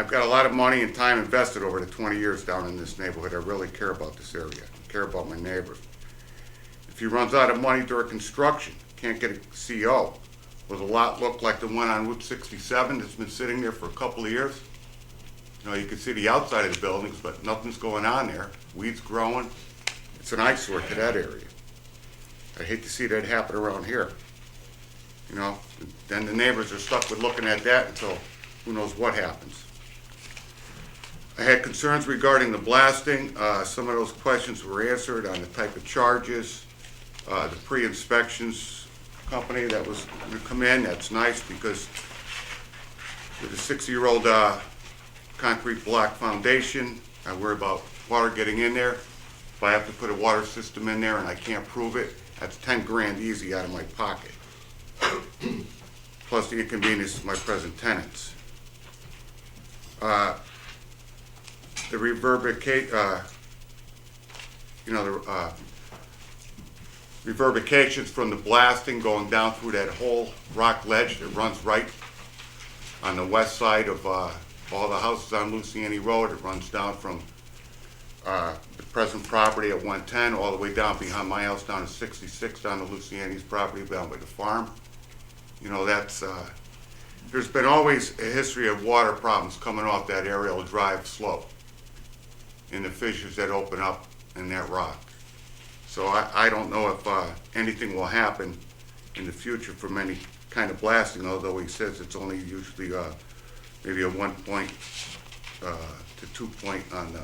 got a lot of money and time invested over the 20 years down in this neighborhood. I really care about this area. I care about my neighbors. If he runs out of money during construction, can't get a CO, will the lot look like the one on Route 67 that's been sitting there for a couple of years? You know, you can see the outside of the buildings, but nothing's going on there. Weeds growing. It's an eyesore to that area. I hate to see that happen around here. You know, then the neighbors are stuck with looking at that until who knows what happens. I had concerns regarding the blasting. Some of those questions were answered on the type of charges. The pre-inspections company that was going to come in, that's nice because with a 6-year-old concrete block foundation, I worry about water getting in there. If I have to put a water system in there and I can't prove it, that's 10 grand easy out of my pocket. Plus the inconvenience of my present tenants. The reverberations from the blasting going down through that whole rock ledge that runs right on the west side of all the houses on Luciani Road. It runs down from the present property at 110 all the way down behind my house down to 66 down to Luciani's property down by the farm. You know, that's there's been always a history of water problems coming off that aerial drive slope in the fissures that open up in that rock. So I don't know if anything will happen in the future from any kind of blasting, although he says it's only usually maybe a 1 point to 2 point on the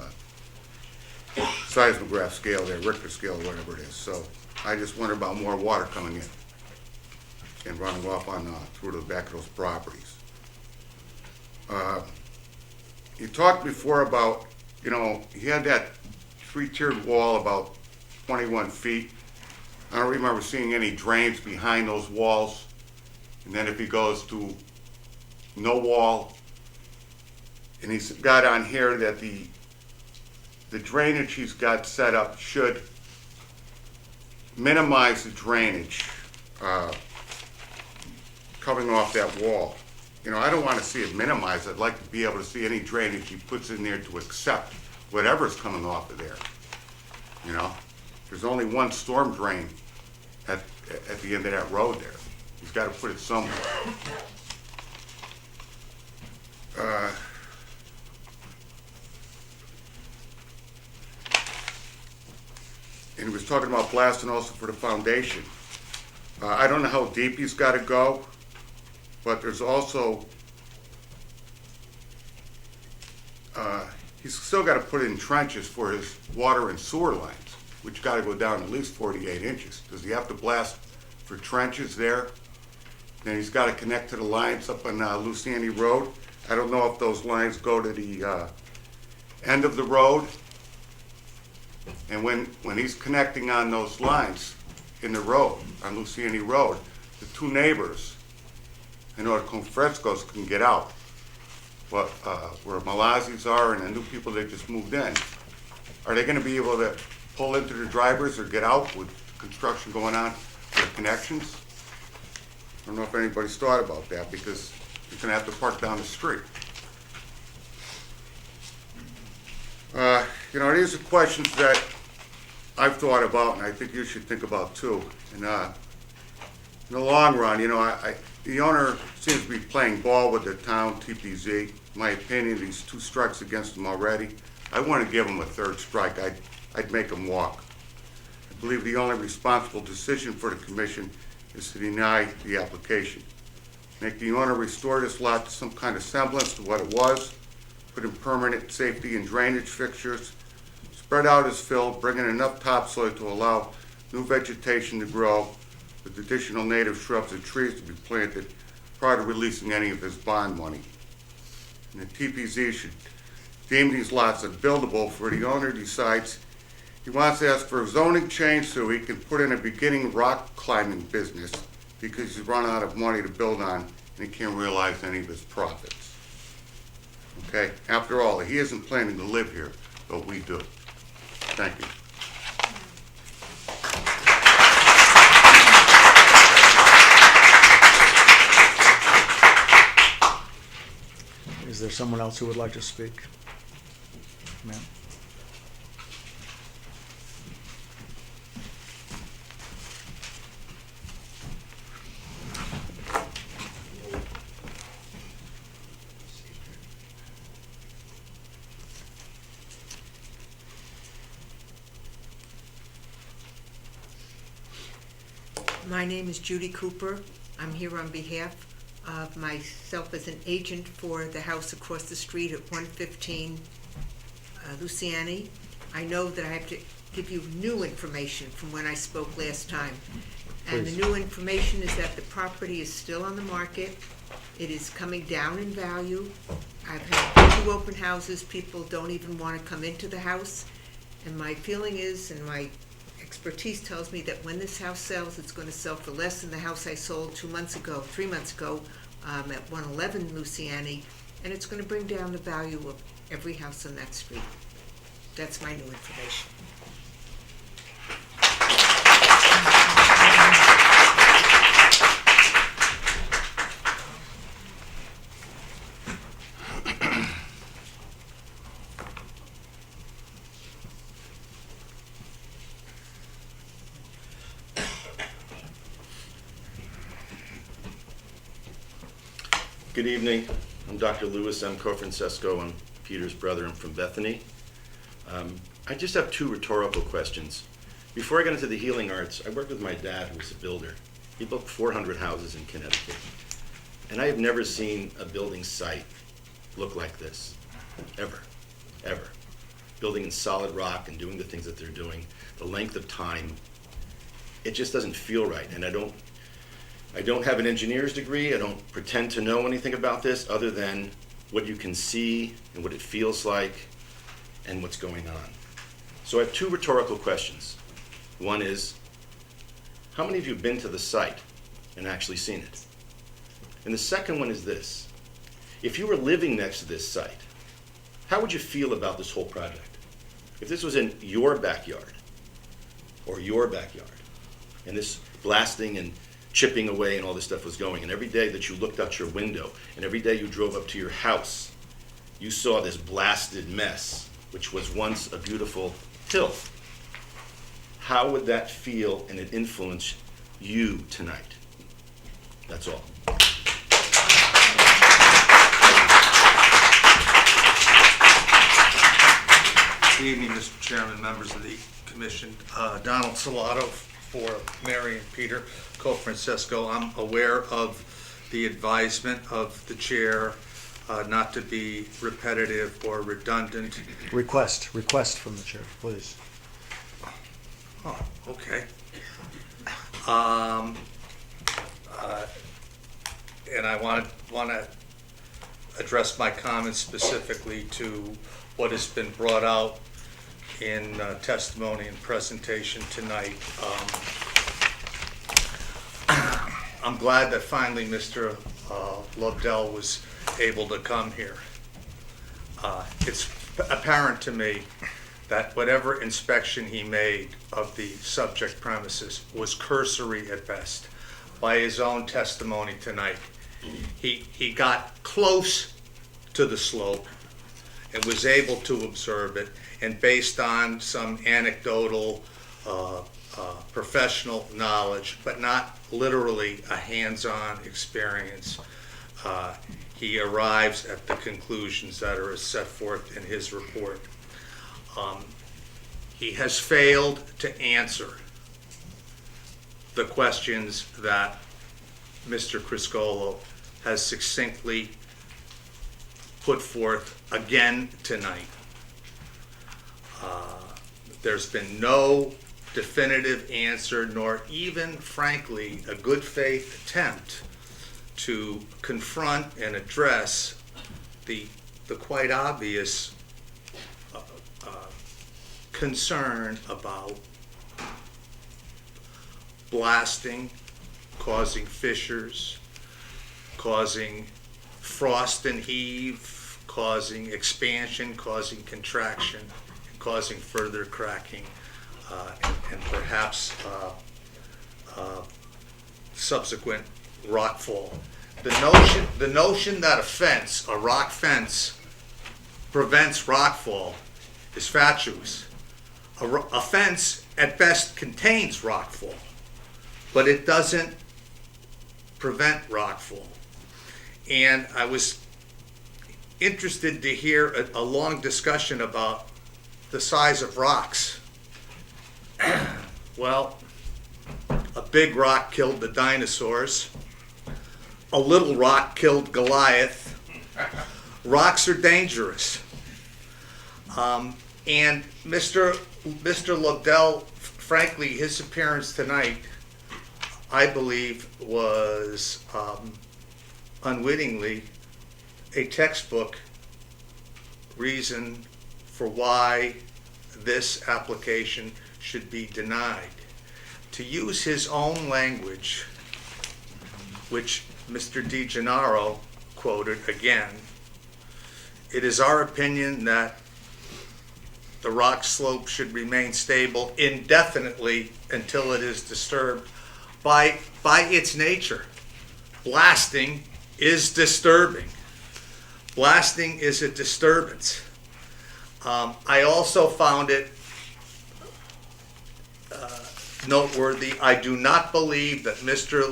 seismograph scale there, Richter scale, whatever it is. So I just wonder about more water coming in and running off on through the back of those properties. You talked before about, you know, he had that 3-tiered wall about 21 feet. I don't remember seeing any drains behind those walls. And then if he goes to no wall, and he's got on here that the drainage he's got set up should minimize the drainage coming off that wall. You know, I don't want to see it minimized. I'd like to be able to see any drainage he puts in there to accept whatever's coming off of there. You know, there's only one storm drain at the end of that road there. He's got to put it somewhere. And he was talking about blasting also for the foundation. I don't know how deep he's got to go, but there's also, he's still got to put in trenches for his water and sewer lines, which got to go down at least 48 inches. Does he have to blast for trenches there? Then he's got to connect to the lines up on Luciani Road. I don't know if those lines go to the end of the road. And when he's connecting on those lines in the road, on Luciani Road, the two neighbors, I know the Criscuolos can get out, but where Malazzis are and the new people that just moved in, are they going to be able to pull into the drivers or get out with construction going on for the connections? I don't know if anybody's thought about that, because you're going to have to park down the street. You know, these are questions that I've thought about, and I think you should think about too. And in the long run, you know, the owner seems to be playing ball with the town TPZ. In my opinion, these 2 strikes against him already. I want to give him a 3rd strike. I'd make him walk. I believe the only responsible decision for the commission is to deny the application. Make the owner restore this lot to some kind of semblance to what it was, put in permanent safety and drainage fixtures, spread out his fill, bring in enough topsoil to allow new vegetation to grow, with additional native shrubs and trees to be planted prior to releasing any of his bond money. And the TPZ should deem these lots unbuildable, for the owner decides he wants to ask for a zoning change so he can put in a beginning rock climbing business, because he's run out of money to build on and he can't realize any of his profits. Okay, after all, he isn't planning to live here, but we do. Thank you. Is there someone else who would like to speak? Ma'am? My name is Judy Cooper. I'm here on behalf of myself as an agent for the house across the street at 115 Luciani. I know that I have to give you new information from when I spoke last time. And the new information is that the property is still on the market. It is coming down in value. I've had 2 open houses. People don't even want to come into the house. And my feeling is, and my expertise tells me, that when this house sells, it's going to sell for less than the house I sold 3 months ago, at 111 Luciani, and it's going to bring down the value of every house on that street. That's my new information. Good evening. I'm Dr. Louis M. Cofrancesco. I'm Peter's brother. I'm from Bethany. I just have 2 rhetorical questions. Before I got into the healing arts, I worked with my dad, who was a builder. He built 400 houses in Connecticut. And I have never seen a building site look like this, ever, ever. Building in solid rock and doing the things that they're doing, the length of time, it just doesn't feel right. And I don't have an engineer's degree. I don't pretend to know anything about this other than what you can see and what it feels like and what's going on. So I have two rhetorical questions. One is, how many of you have been to the site and actually seen it? And the second one is this. If you were living next to this site, how would you feel about this whole project? If this was in your backyard, or your backyard, and this blasting and chipping away and all this stuff was going, and every day that you looked out your window, and every day you drove up to your house, you saw this blasted mess, which was once a beautiful hill. How would that feel and it influence you tonight? That's all. Good evening, Mr. Chairman, members of the commission. Donald Salato for Mary and Peter Cofrancesco. I'm aware of the advisement of the chair not to be repetitive or redundant. Request from the chair, please. Oh, okay. And I want to address my comments specifically to what has been brought out in testimony and presentation tonight. I'm glad that finally Mr. Lobdell was able to come here. It's apparent to me that whatever inspection he made of the subject premises was cursory at best. By his own testimony tonight, he got close to the slope and was able to observe it, and based on some anecdotal professional knowledge, but not literally a hands-on experience, he arrives at the conclusions that are set forth in his report. He has failed to answer the questions that Mr. Criscuolo has succinctly put forth again tonight. There's been no definitive answer, nor even, frankly, a good faith attempt to confront and address the quite obvious concern about blasting, causing fissures, causing frost and heave, causing expansion, causing contraction, causing further cracking, and perhaps subsequent rockfall. The notion that a rock fence, prevents rockfall is fatuous. A fence at best contains rockfall, but it doesn't prevent rockfall. And I was interested to hear a long discussion about the size of rocks. Well, a big rock killed the dinosaurs. A little rock killed Goliath. Rocks are dangerous. And Mr. Lobdell, frankly, his appearance tonight, I believe, was unwittingly a textbook reason for why this application should be denied. To use his own language, which Mr. DiGennaro quoted again, it is our opinion that the rock slope should remain stable indefinitely until it is disturbed. By its nature, blasting is disturbing. Blasting is a disturbance. I also found it noteworthy. I do not believe that Mr.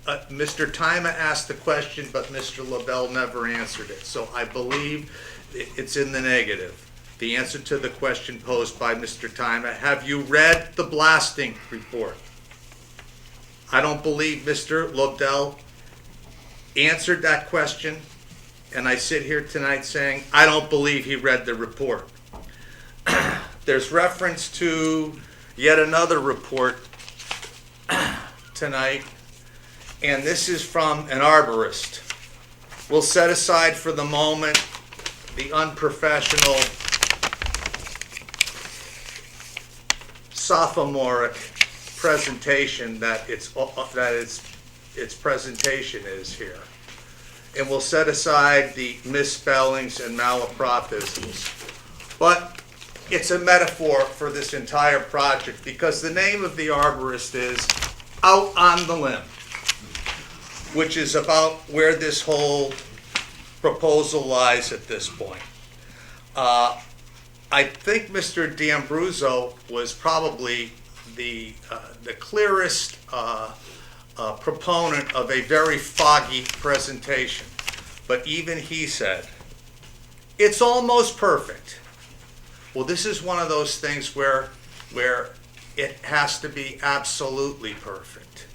Tyma asked the question, but Mr. Lobdell never answered it. So I believe it's in the negative. The answer to the question posed by Mr. Tyma, have you read the blasting report? I don't believe Mr. Lobdell answered that question, and I sit here tonight saying, I don't believe he read the report. There's reference to yet another report tonight, and this is from an arborist. We'll set aside for the moment the unprofessional, sophomoric presentation that its presentation is here. And we'll set aside the misspellings and malapropisms. But it's a metaphor for this entire project because the name of the arborist is Out on the Limb, which is about where this whole proposal lies at this point. I think Mr. D'Ambruzzo was probably the clearest proponent of a very foggy presentation. But even he said, it's almost perfect. Well, this is one of those things where it has to be absolutely perfect.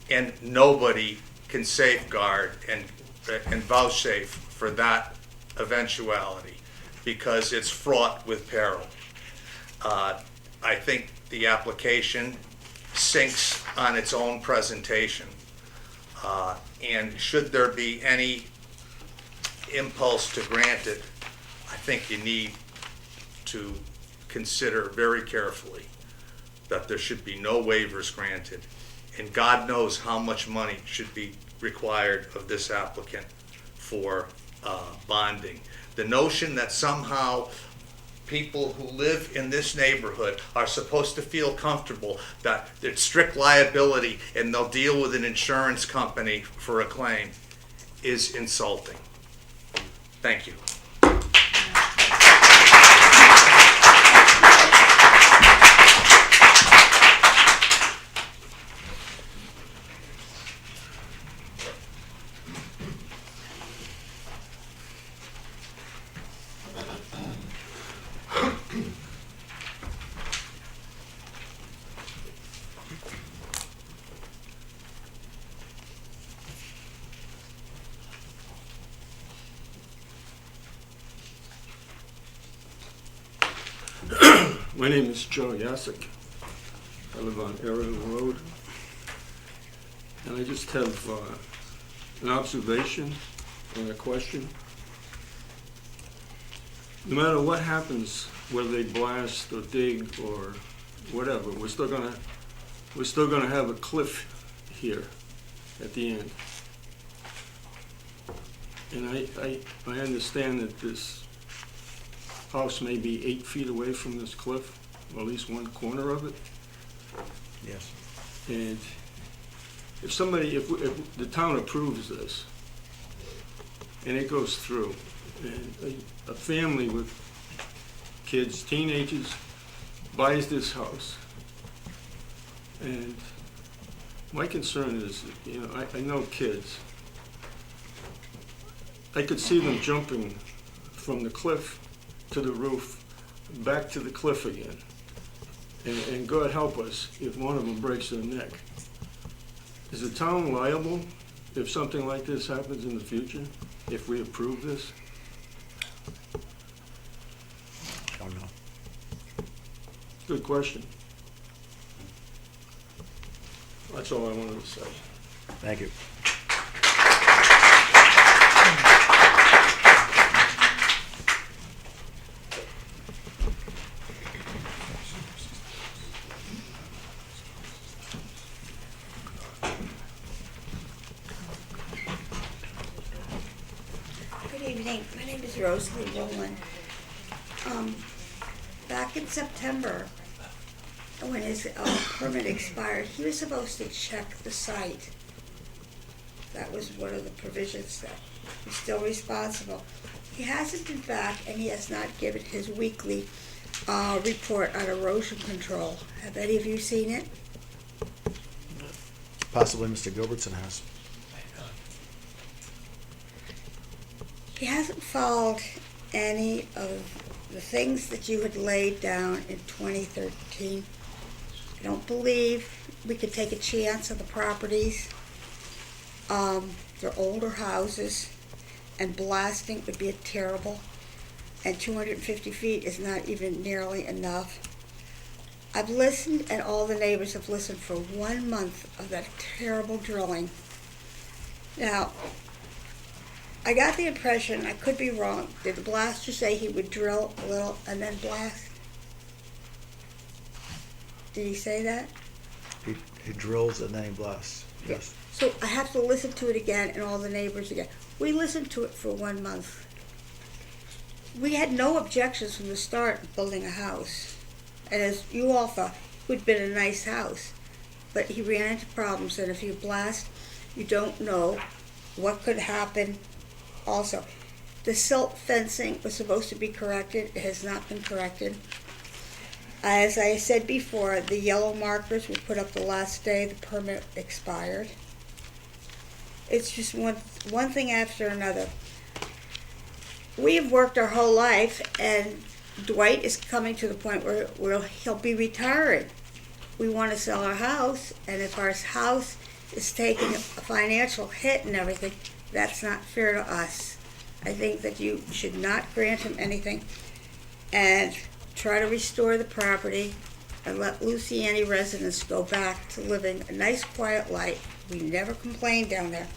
And nobody can safeguard and vouchsafe for that eventuality because it's fraught with peril. I think the application sinks on its own presentation. And should there be any impulse to grant it, I think you need to consider very carefully that there should be no waivers granted. And God knows how much money should be required of this applicant for bonding. The notion that somehow people who live in this neighborhood are supposed to feel comfortable that it's strict liability and they'll deal with an insurance company for a claim is insulting. Thank you. My name is Joe Yasek. I live on Arrow Road. And I just have an observation and a question. No matter what happens, whether they blast or dig or whatever, we're still gonna have a cliff here at the end. And I understand that this house may be 8 feet away from this cliff, or at least one corner of it. Yes. And if the town approves this, and it goes through, and a family with kids, teenagers, buys this house, and my concern is, I know kids. I could see them jumping from the cliff to the roof, back to the cliff again. And God help us if one of them breaks their neck. Is the town liable if something like this happens in the future, if we approve this? Don't know. Good question. That's all I wanted to say. Thank you. Good evening. My name is Rosalie Rowland. Back in September, when his permit expired, he was supposed to check the site. That was one of the provisions that he's still responsible. He hasn't been back, and he has not given his weekly report on erosion control. Have any of you seen it? Possibly Mr. Gilbertson has. He hasn't followed any of the things that you had laid down in 2013. I don't believe we could take a chance on the properties. They're older houses, and blasting would be terrible. And 250 feet is not even nearly enough. I've listened, and all the neighbors have listened for 1 month of that terrible drilling. Now, I got the impression, I could be wrong, did the blaster say he would drill a little and then blast? Did he say that? He drills and then he blasts. Yes. So I have to listen to it again and all the neighbors again. We listened to it for 1 month. We had no objections from the start of building a house. And as you all thought, it would have been a nice house. But he ran into problems, and if you blast, you don't know what could happen. Also, the silt fencing was supposed to be corrected. It has not been corrected. As I said before, the yellow markers were put up the last day the permit expired. It's just one thing after another. We've worked our whole life, and Dwight is coming to the point where he'll be retiring. We want to sell our house, and if our house is taking a financial hit and everything, that's not fair to us. I think that you should not grant him anything and try to restore the property and let Luciani residents go back to living a nice, quiet life. We never complained down there.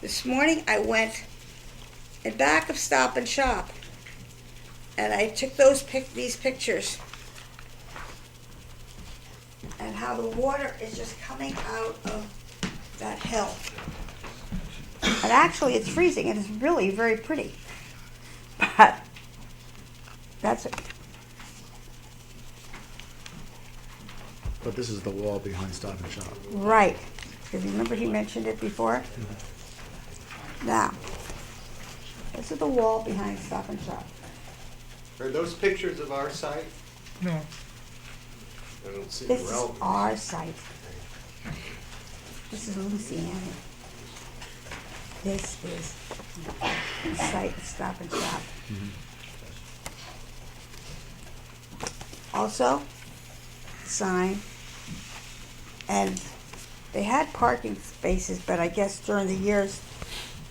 This morning I went in back of Stop and Shop, and I took these pictures, and how the water is just coming out of that hill. And actually it's freezing, and it's really very pretty. But that's it. But this is the wall behind Stop and Shop. Right. Because remember he mentioned it before? Now, this is the wall behind Stop and Shop. Are those pictures of our site? No. I don't see This the is relevance. our site. This is Luciani. This is the site of Stop and Shop. Also, sign, and they had parking spaces, but I guess during the years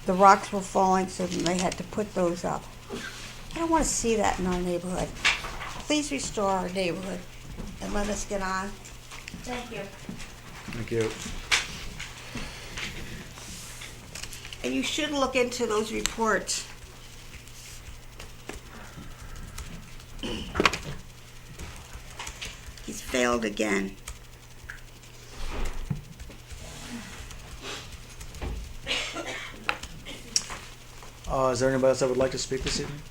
the rocks were falling, so then they had to put those up. I don't want to see that in our neighborhood. Please restore our neighborhood and let us get on. Thank you. Thank you. And you should look into those reports. He's failed again. Is there anybody else that would like to speak this evening?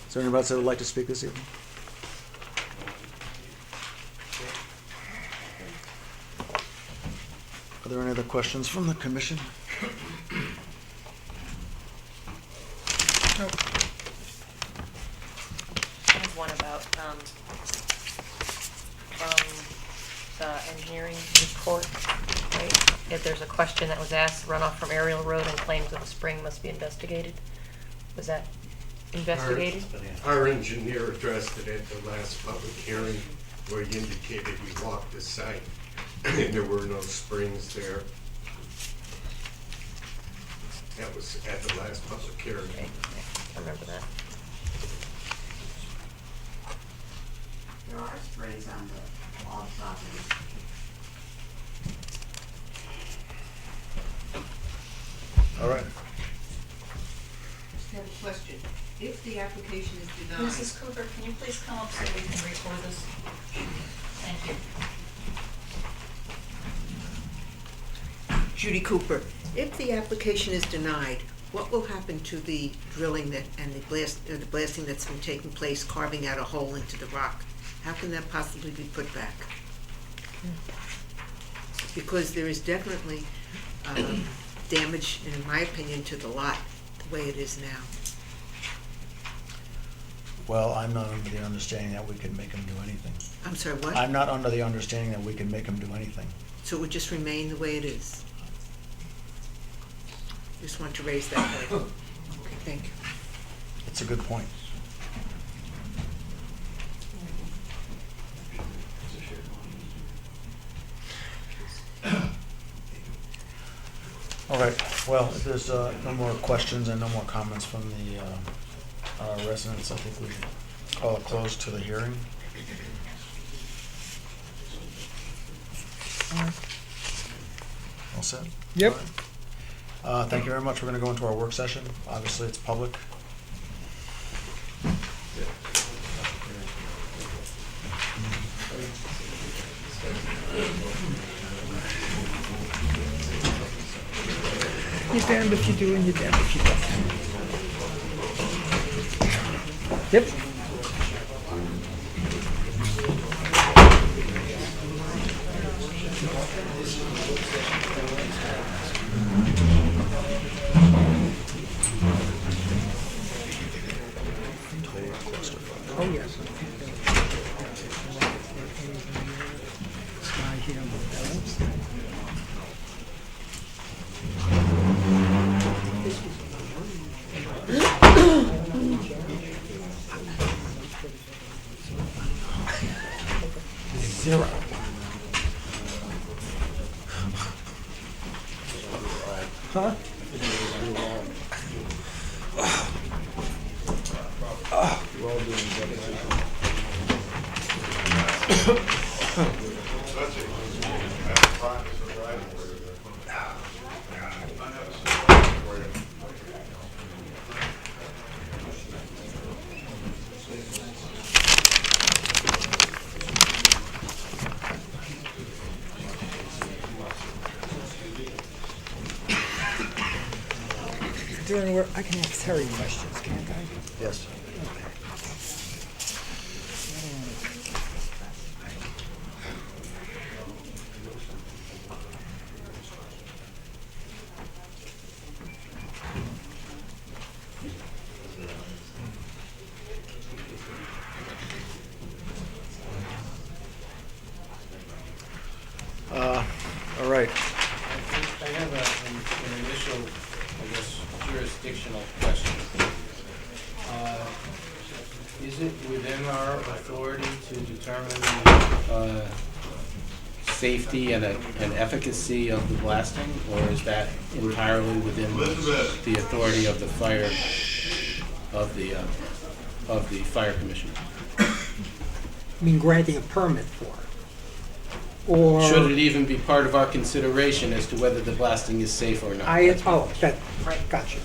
Is there anybody else that would like to speak this evening? Are there any other questions from the commission? There's one about, from the engineering report, right? If there's a question that was asked, runoff from aerial road and claims of a spring must be investigated. Was that investigated? Our engineer addressed it at the last public hearing, where he indicated he walked the site, and there were no springs there. That was at the last public hearing. Okay, I remember that. There are springs on all properties. All right. I have a question. If the application is denied. Mrs. Cooper, can you please come up so we can record this? Thank you. Judy Cooper, if the application is denied, what will happen to the drilling that, and the blasting that's been taking place, carving out a hole into the rock? How can that possibly be put back? Because there is definitely damage, in my opinion, to the lot, the way it is now. Well, I'm not under the understanding that we can make them do anything. I'm sorry, what? I'm not under the understanding that we can make them do anything. So it would just remain the way it is? Just want to raise that point. Okay, thank you. It's a good point. All right, well, if there's no more questions and no more comments from the residents, I think we should call a close to the hearing. All set? Yep. All right. Thank you very much. We're going to go into our work session. Obviously, it's public. You're damned if you do and you're damned if you don't. Yep. Oh, yes. This guy here, zero. Huh? During work, I can ask Terry questions, can't I? Yes. All right. I have an initial, I guess, jurisdictional question. Is it within our authority to determine safety and efficacy of the blasting, or is that entirely within the authority of the fire fire commission? I mean, granting a permit for it? Or Should it even be part of our consideration as to whether the blasting is safe or not? Gotcha.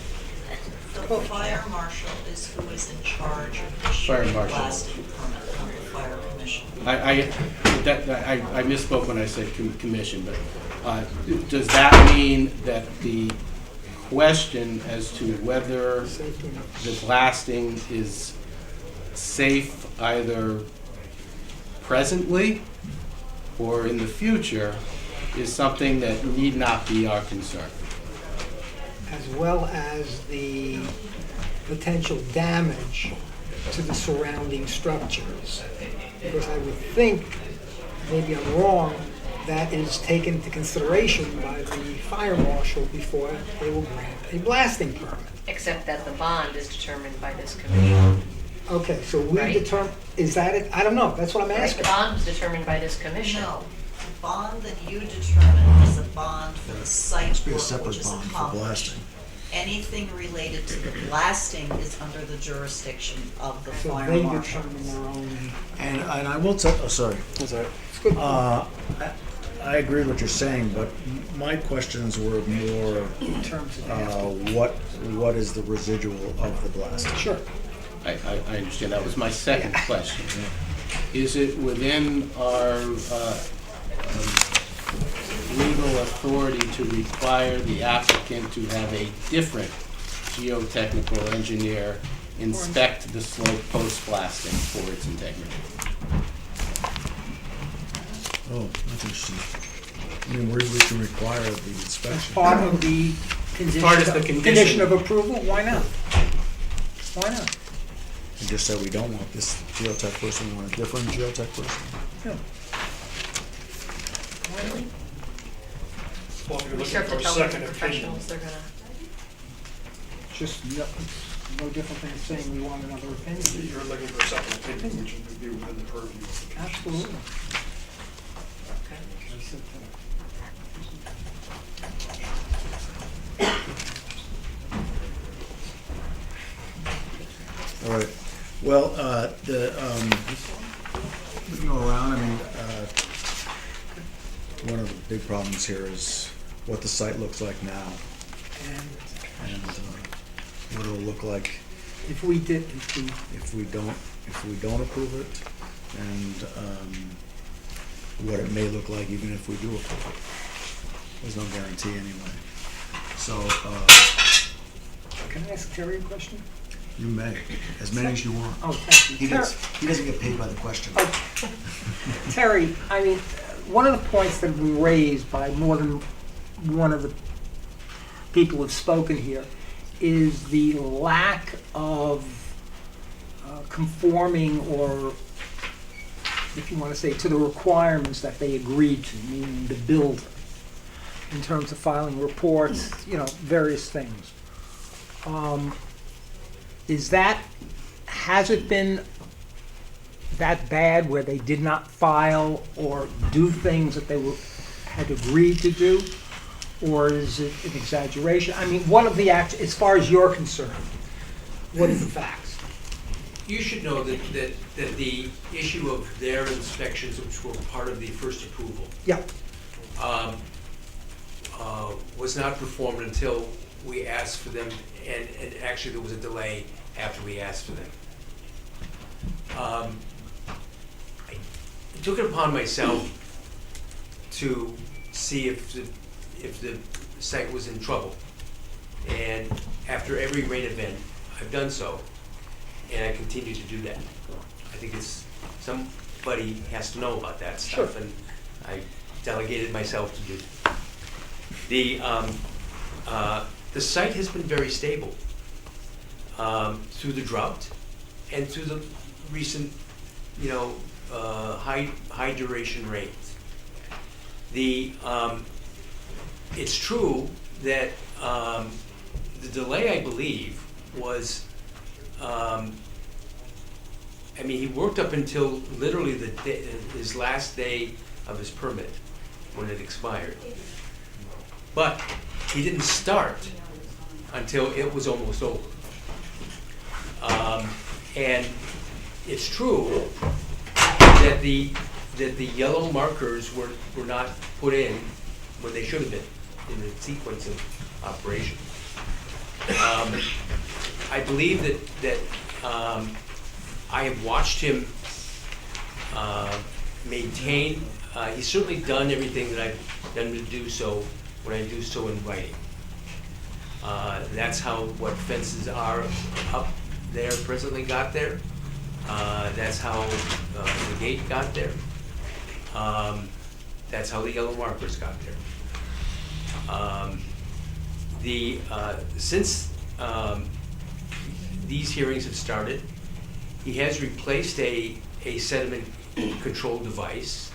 The fire marshal is who is in charge of Fire issuing the marshal. blasting permit from the fire commission. I misspoke when I said commission, but does that mean that the question as to whether the blasting is safe either presently or in the future is something that need not be our concern? As well as the potential damage to the surrounding structures. Because I would think, maybe I'm wrong, that is taken into consideration by the fire marshal before they will grant a blasting permit. Except that the bond is determined by this commission. Okay, so we Right. determine, is that it? I don't know, that's what I'm Right, asking. the bond was determined by this commission. No, the bond that you determine is a bond for the site Must be a work separate which is bond for accomplished. blasting. Anything related to the blasting is under the jurisdiction of the So fire they marshal. determine their own. And I will tell, oh, sorry. It's good. I agree with what you're saying, but my questions were more, In terms of what is the residual of the blast? Sure. I understand. That was my second question. Is it within our legal authority to require the applicant to have a different geotechnical engineer inspect the slope post-blasting for its integrity? Oh, that's interesting. I mean, we should require the inspection. Part of the Part of the condition of approval, why not? Why not? And just say we don't want this geotech person, we want a different geotech person. Yeah. Really? Well, if you're We looking start for to a tell second the opinion, professionals they're gonna, just no different than saying we want another opinion. You're looking for a second opinion, which would be within the purview of the Absolutely. All right. Well, we can go around. I mean, one of the big problems here is what the site looks like now, and what it'll look like If we don't approve it, and what it may look like even if we do approve it. There's no guarantee anyway. So, Can I ask Terry a question? you may, as many as you want. Oh, thank you. He doesn't get paid by the question. Terry, I mean, one of the points that have been raised by more than one of the people who've spoken here is the lack of conforming, or if you want to say, to the requirements that they agreed to, meaning the builder, in terms of filing reports, various things. Has it been that bad where they did not file or do things that they had agreed to do? Or is it an exaggeration? I mean, what of the acts, as far as you're concerned, what are the facts? You should know that the issue of their inspections, which were part of the first approval, was not performed until we asked for them, and actually there was a delay after we asked for them. I took it upon myself to see if the site was in trouble, and after every rain event, I've done so, and I continue to do that. I think somebody has to know about that stuff, and I delegated myself to do it. The site has been very stable through the drought and through the recent, high duration rains. It's true that the delay, I believe, was, he worked up until literally his last day of his permit when it expired. But he didn't start until it was almost over. And it's true that the yellow markers were not put in when they should have been in the sequence of operation. I believe that I have watched him maintain. He's certainly done everything that I've done to do so when I do so in writing. That's how what fences are up there presently got there. That's how the gate got there. That's how the yellow markers got there. Since these hearings have started, he has replaced a sediment control device.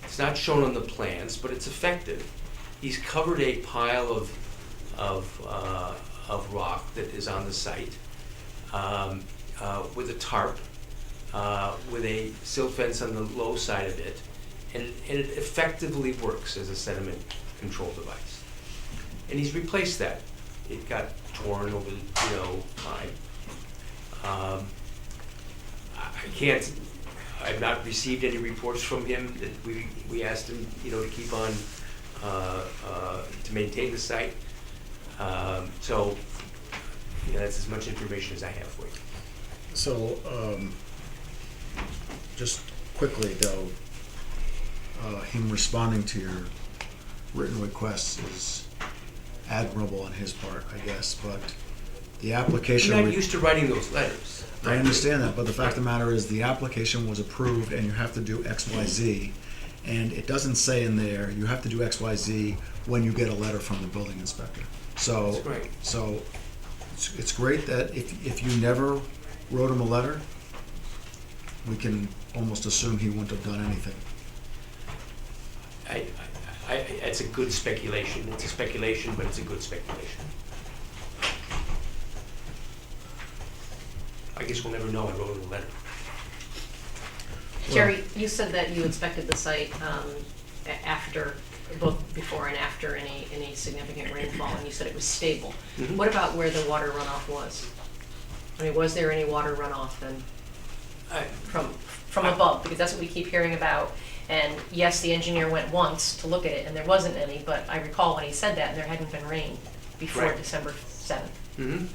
It's not shown on the plans, but it's effective. He's covered a pile of rock that is on the site with a tarp, with a silt fence on the low side of it, and it effectively works as a sediment control device. And he's replaced that. It got torn over time. I've not received any reports from him that we asked him, to keep on, to maintain the site. So, that's as much information as I have for you. So, just quickly though, him responding to your written requests is admirable on his part, I guess, but the application... I'm not used to writing those letters. I understand that, but the fact of the matter is the application was approved and you have to do X, Y, Z, and it doesn't say in there you have to do X, Y, Z when you get a letter from the building inspector. So, That's great. So it's great that if you never wrote him a letter, we can almost assume he wouldn't have done anything. It's a good speculation. It's a speculation, but it's a good speculation. I guess we'll never know. I wrote in a letter. Jerry, you said that you inspected the site after, both before and after any significant rainfall, and you said it was stable. Mhm. What about where the water runoff was? I mean, was there any water runoff then from above? Because that's what we keep hearing about. And yes, the engineer went once to look at it, and there wasn't any, but I recall when he said that, there hadn't been rain before Right. December 7th. Mm-hmm.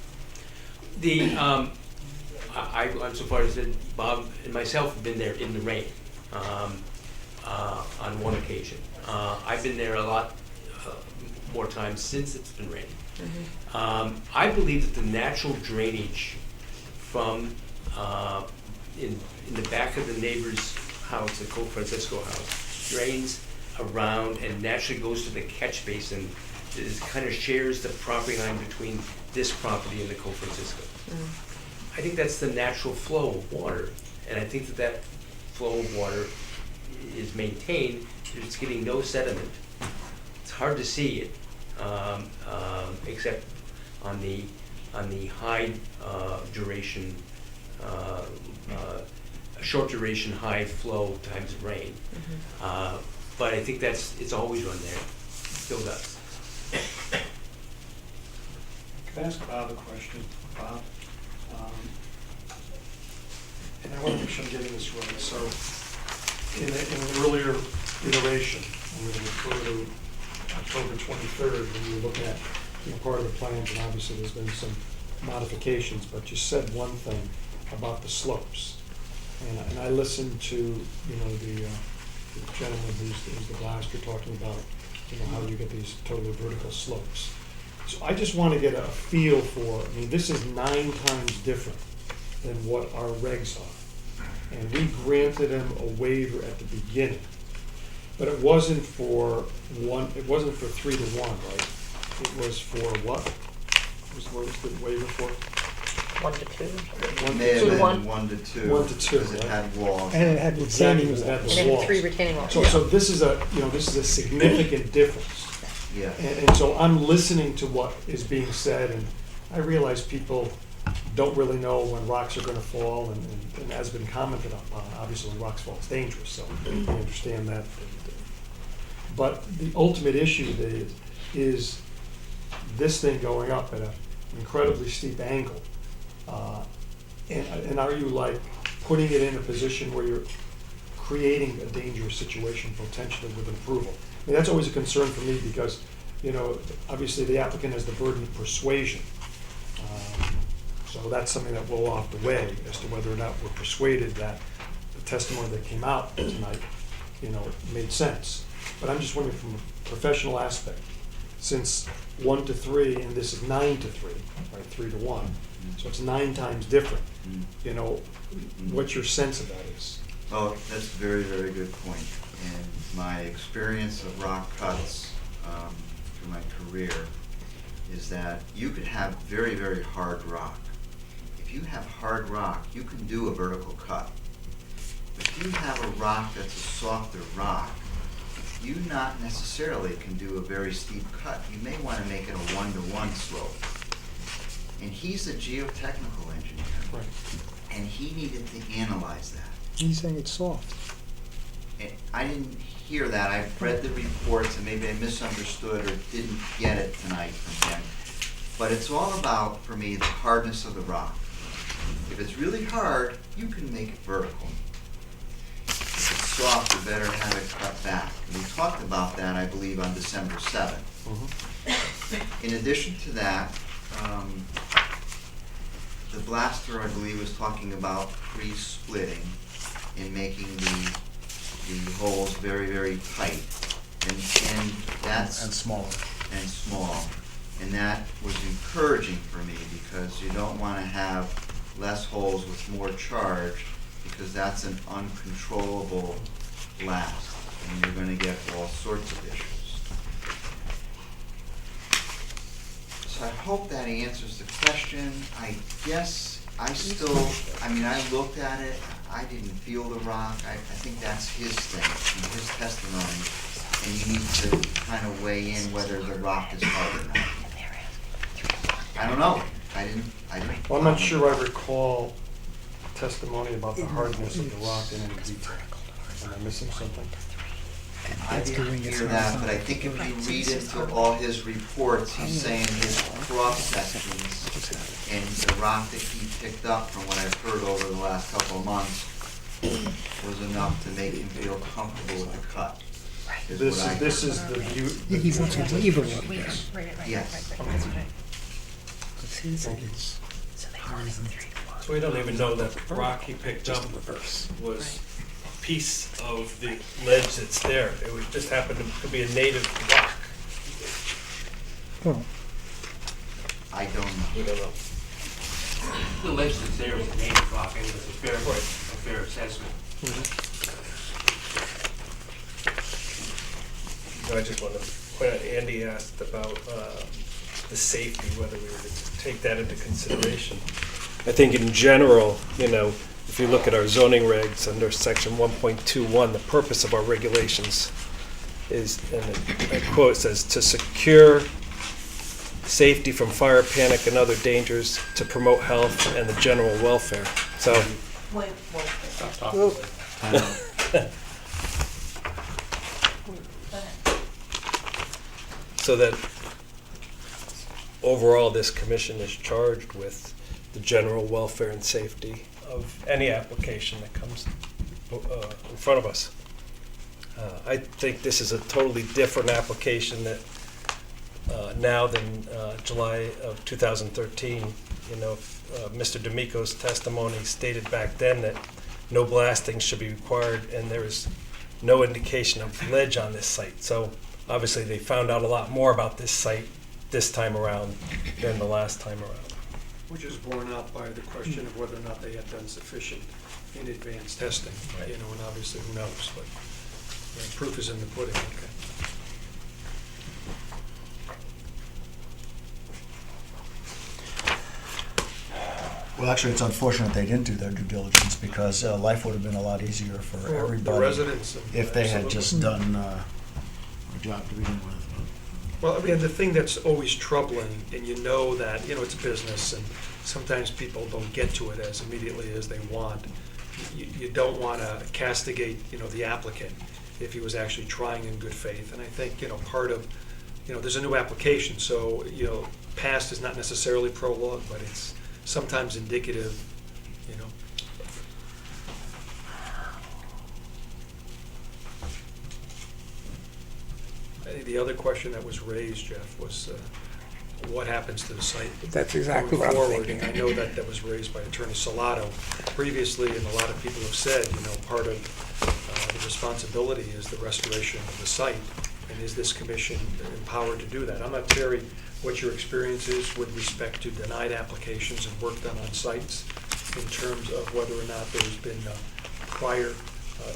I'm so far as that Bob and myself have been there in the rain on one occasion. I've been there a lot more times since it's been raining. I believe that the natural drainage from in the back of the neighbor's house, the Coke Francisco house, drains around and naturally goes to the catch basin. It kind of shares the property line between this property and the Coke Francisco. I think that's the natural flow of water, and I think that that flow of water is maintained. It's getting no sediment. It's hard to see it, except on the high duration, short duration, high flow times of rain. But I think it's always run there. Still does. Can I ask Bob a question? Bob? And I want to make sure I'm getting this right. So, in an earlier iteration, I'm going to refer to October 23rd, when you look at part of the plans, and obviously there's been some modifications, but you said one thing about the slopes. And I listened to, the gentleman who's the blaster talking about, how you get these totally vertical slopes. So I just want to get a feel for, this is 9 times different than what our regs are. And we granted him a waiver at the beginning, but it wasn't for 3 to 1, right? It was for what? What was the waiver for? 1 to 2. It may have 2 to been 1. 1 to 2. 1 to 2, Because it right? had walls. And it had Exactly, retaining because it had walls. the And it had walls. 3 retaining walls. So this is a significant difference. Yeah. And so I'm listening to what is being said, and I realize people don't really know when rocks are going to fall, and as been commented upon, obviously when rocks fall, it's dangerous, so I understand that. But the ultimate issue is this thing going up at an incredibly steep angle. And are you putting it in a position where you're creating a dangerous situation potentially with approval? That's always a concern for me because, obviously the applicant has the burden of persuasion. So that's something that we'll off the way as to whether or not we're persuaded that the testimony that came out tonight, made sense. But I'm just wondering from a professional aspect, since 1 to 3 and this is 9 to 3, right, 3 to 1, so it's 9 times different. What your sense of that is? Oh, that's a very, very good point. And my experience of rock cuts through my career is that you could have very, very hard rock. If you have hard rock, you can do a vertical cut. If you have a rock that's a softer rock, you not necessarily can do a very steep cut. You may want to make it a 1-to-1 slope. And he's a geotechnical engineer. Right. And he needed to analyze that. He's saying it's soft. And I didn't hear that. I read the reports and maybe I misunderstood or didn't get it tonight from him. But it's all about, for me, the hardness of the rock. If it's really hard, you can make it vertical. If it's soft, you better have it cut back. And we talked about that, I believe, on December 7th. In addition to that, the blaster, I believe, was talking about pre-splitting and making the holes very, very tight. And that's... And smaller. And small. And that was encouraging for me because you don't want to have less holes with more charge because that's an uncontrollable blast and you're going to get all sorts of issues. So I hope that answers the question. I guess I looked at it. I didn't feel the rock. I think that's his thing, his testimony. And you need to kind of weigh in whether the rock is hard or not. I don't know. I didn't. Well, I'm not sure I recall testimony about the hardness of the rock in any detail. Am I missing something? I didn't hear that, but I think if you read into all his reports, he's saying his cross sections and the rock that he picked up, from what I've heard over the last couple of months, was enough to make him feel comfortable with the cut. This is the view. He wants a waiver of this. Yes. So we don't even know that the rock he picked up was a piece of the ledge that's there. It would just happen to be a native rock. I don't know. We don't know. The ledge that's there is a native rock, and it's a fair assessment. I just want to point out, Andy asked about the safety, whether we were to take that into consideration. I think in general, if you look at our zoning regs under section 1.21, the purpose of our regulations is, and I quote, says, to secure safety from fire, panic, and other dangers, to promote health and the general welfare. So. So that overall, this commission is charged with the general welfare and safety of any application that comes in front of us. I think this is a totally different application that now than July of 2013. Mr. D'Amico's testimony stated back then that no blasting should be required, and there is no indication of ledge on this site. So obviously they found out a lot more about this site this time around than the last time around. Which is borne out by the question of whether or not they had done sufficient in advance testing. Right. And obviously who knows, but proof is in the pudding. Okay. Well, actually, it's unfortunate they didn't do their due diligence, because life would have been a lot easier for For the everybody residents, if they had just absolutely. done a job to begin with. Well, the thing that's always troubling, and that, it's a business, and sometimes people don't get to it as immediately as they want. You don't want to castigate, the applicant if he was actually trying in good faith. And I think, part of, there's a new application, so, past is not necessarily prologue, but it's sometimes indicative, I think the other question that was raised, Jeff, was what happens to the site? That's exactly going what I'm forward. thinking. I know that was raised by Attorney Salato previously, and a lot of people have said, part of the responsibility is the restoration of the site, and is this commission empowered to do that? I'm not sure what your experience is with respect to denied applications and work done on sites in terms of whether or not there's been prior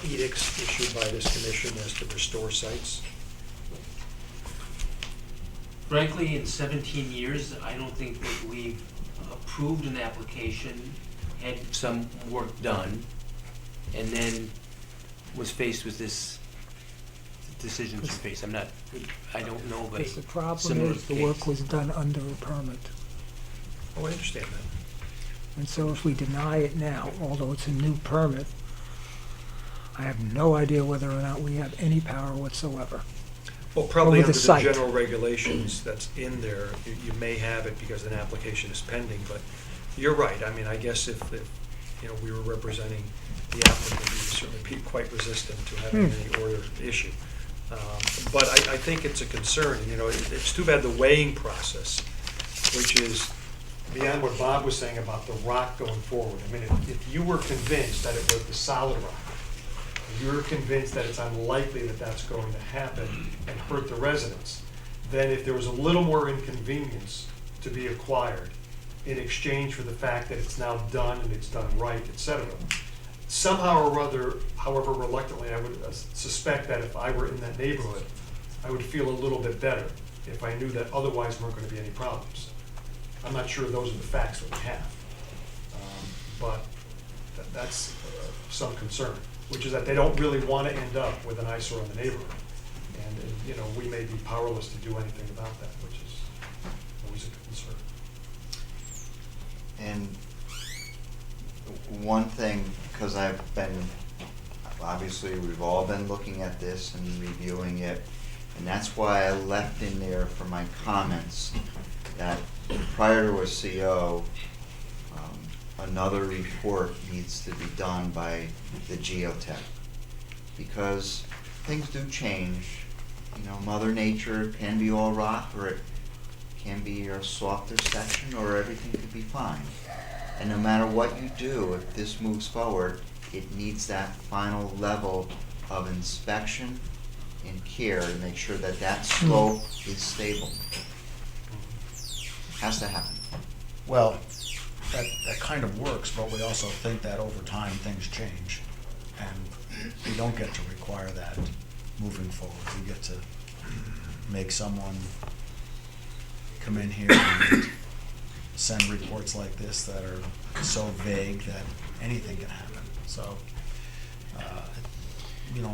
edicts issued by this commission as to restore sites. Frankly, in 17 years, I don't think that we've approved an application, had some work done, and then was faced with this decision to face. I don't know of a Because the problem similar is the case. work was done under a permit. Oh, I understand that. And so if we deny it now, although it's a new permit, I have no idea whether or not we have any power whatsoever. Well, probably Over under the the site. general regulations that's in there, you may have it because an application is pending, but you're right. I guess if we were representing the applicant, we would certainly be quite resistant to having any order issued. But I think it's a concern, it's too bad the weighing process, which is beyond what Bob was saying about the rock going forward. If you were convinced that it was the solid rock, you're convinced that it's unlikely that that's going to happen and hurt the residents, then if there was a little more inconvenience to be acquired in exchange for the fact that it's now done and it's done right, etc., somehow or other, however reluctantly, I would suspect that if I were in that neighborhood, I would feel a little bit better if I knew that otherwise there weren't going to be any problems. I'm not sure those are the facts that we have, but that's some concern, which is that they don't really want to end up with an eyesore in the neighborhood. And we may be powerless to do anything about that, which is always a concern. And one thing, because obviously, we've all been looking at this and reviewing it, and that's why I left in there for my comments that prior to a CO, another report needs to be done by the geotech. Because things do change. You know, Mother Nature can be all rock, or it can be a softer section, or everything could be fine. And no matter what you do, if this moves forward, it needs that final level of inspection and care to make sure that that slope is stable. Has to happen. Well, that kind of works, but we also think that over time, things change. And we don't get to require that moving forward. We get to make someone come in here and send reports like this that are so vague that anything can happen. So,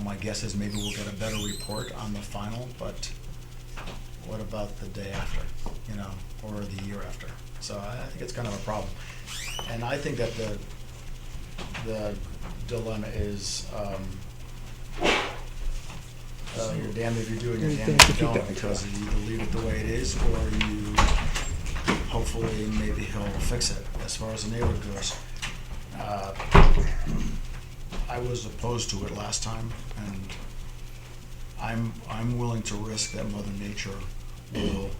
my guess is maybe we'll get a better report on the final, but what about the day after, or the year after? So I think it's kind of a problem. And I think that the dilemma is, you're damned if you do and you're damned if you don't, because you either leave it the way it is, or you, hopefully, maybe he'll fix it, as far as the neighborhood goes. I was opposed to it last time, and I'm willing to risk that Mother Nature will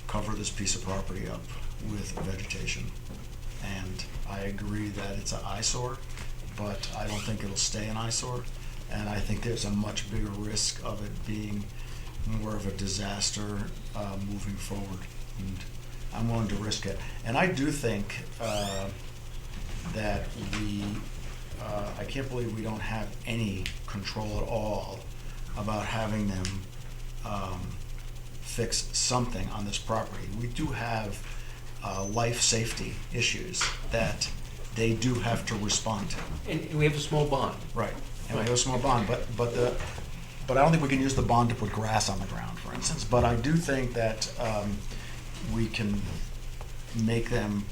cover this piece of property up with vegetation. And I agree that it's an eyesore, but I don't think it'll stay an eyesore. And I think there's a much bigger risk of it being more of a disaster moving forward. And I'm willing to risk it. And I do think that I can't believe we don't have any control at all about having them fix something on this property. We do have life safety issues that they do have to respond to. And we have a small bond. Right. And we have a small bond, but I don't think we can use the bond to put grass on the ground, for instance. But I do think that we can make them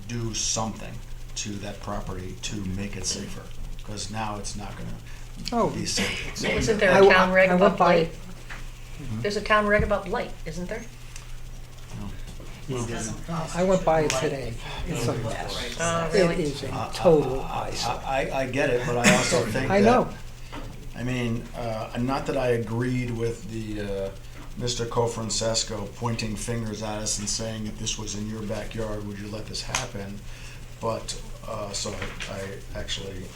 do something to that property to make it safer, because now it's not going to be safe. Isn't there a town reg about blight? Mm-hmm. There's a town reg about blight, isn't there? I went by it today. It's a mess. Really? It is a total eyesore. I get it, but I also think I know. I mean, not that I agreed with the Mr. Cofrancesco pointing fingers at us and saying, if this was in your backyard, would you let this happen? But, so I actually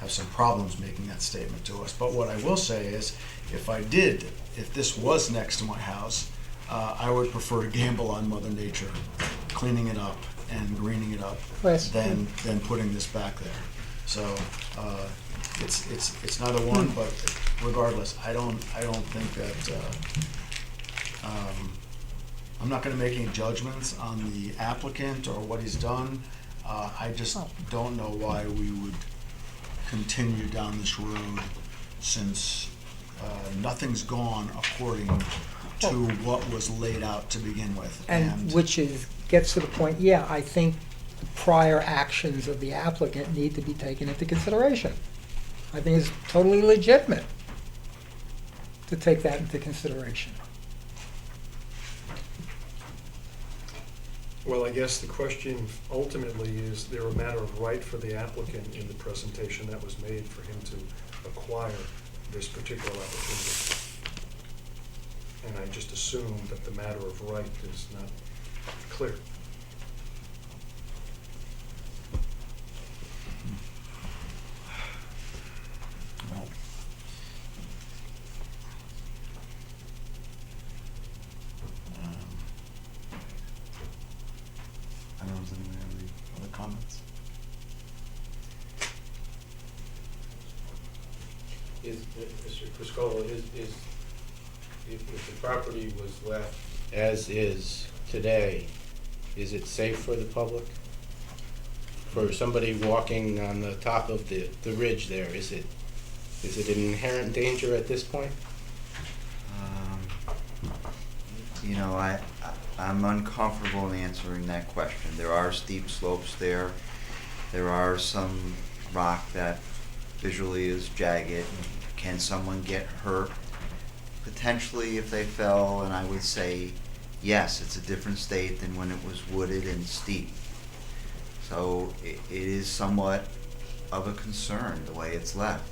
have some problems making that statement to us. But what I will say is, if this was next to my house, I would prefer to gamble on Mother Nature cleaning it up and greening it up than putting this back there. So it's neither one, but regardless, I don't think that I'm not going to make any judgments on the applicant or what he's done. I just don't know why we would continue down this road, since nothing's gone according to what was laid out to begin with. And which gets to the point, I think prior actions of the applicant need to be taken into consideration. I think it's totally legitimate to take that into consideration. Well, I guess the question ultimately is there a matter of right for the applicant in the presentation that was made for him to acquire this particular opportunity? And I just assume that the matter of right is not clear. Well, I don't know if anyone have any other comments. Mr. Criscuolo, if the property was left as is today, is it safe for the public? For somebody walking on the top of the ridge there, is it an inherent danger at this point? I'm uncomfortable in answering that question. There are steep slopes there. There are some rock that visually is jagged. Can someone get hurt? Potentially if they fell, and I would say, yes, it's a different state than when it was wooded and steep. So it is somewhat of a concern, the way it's left.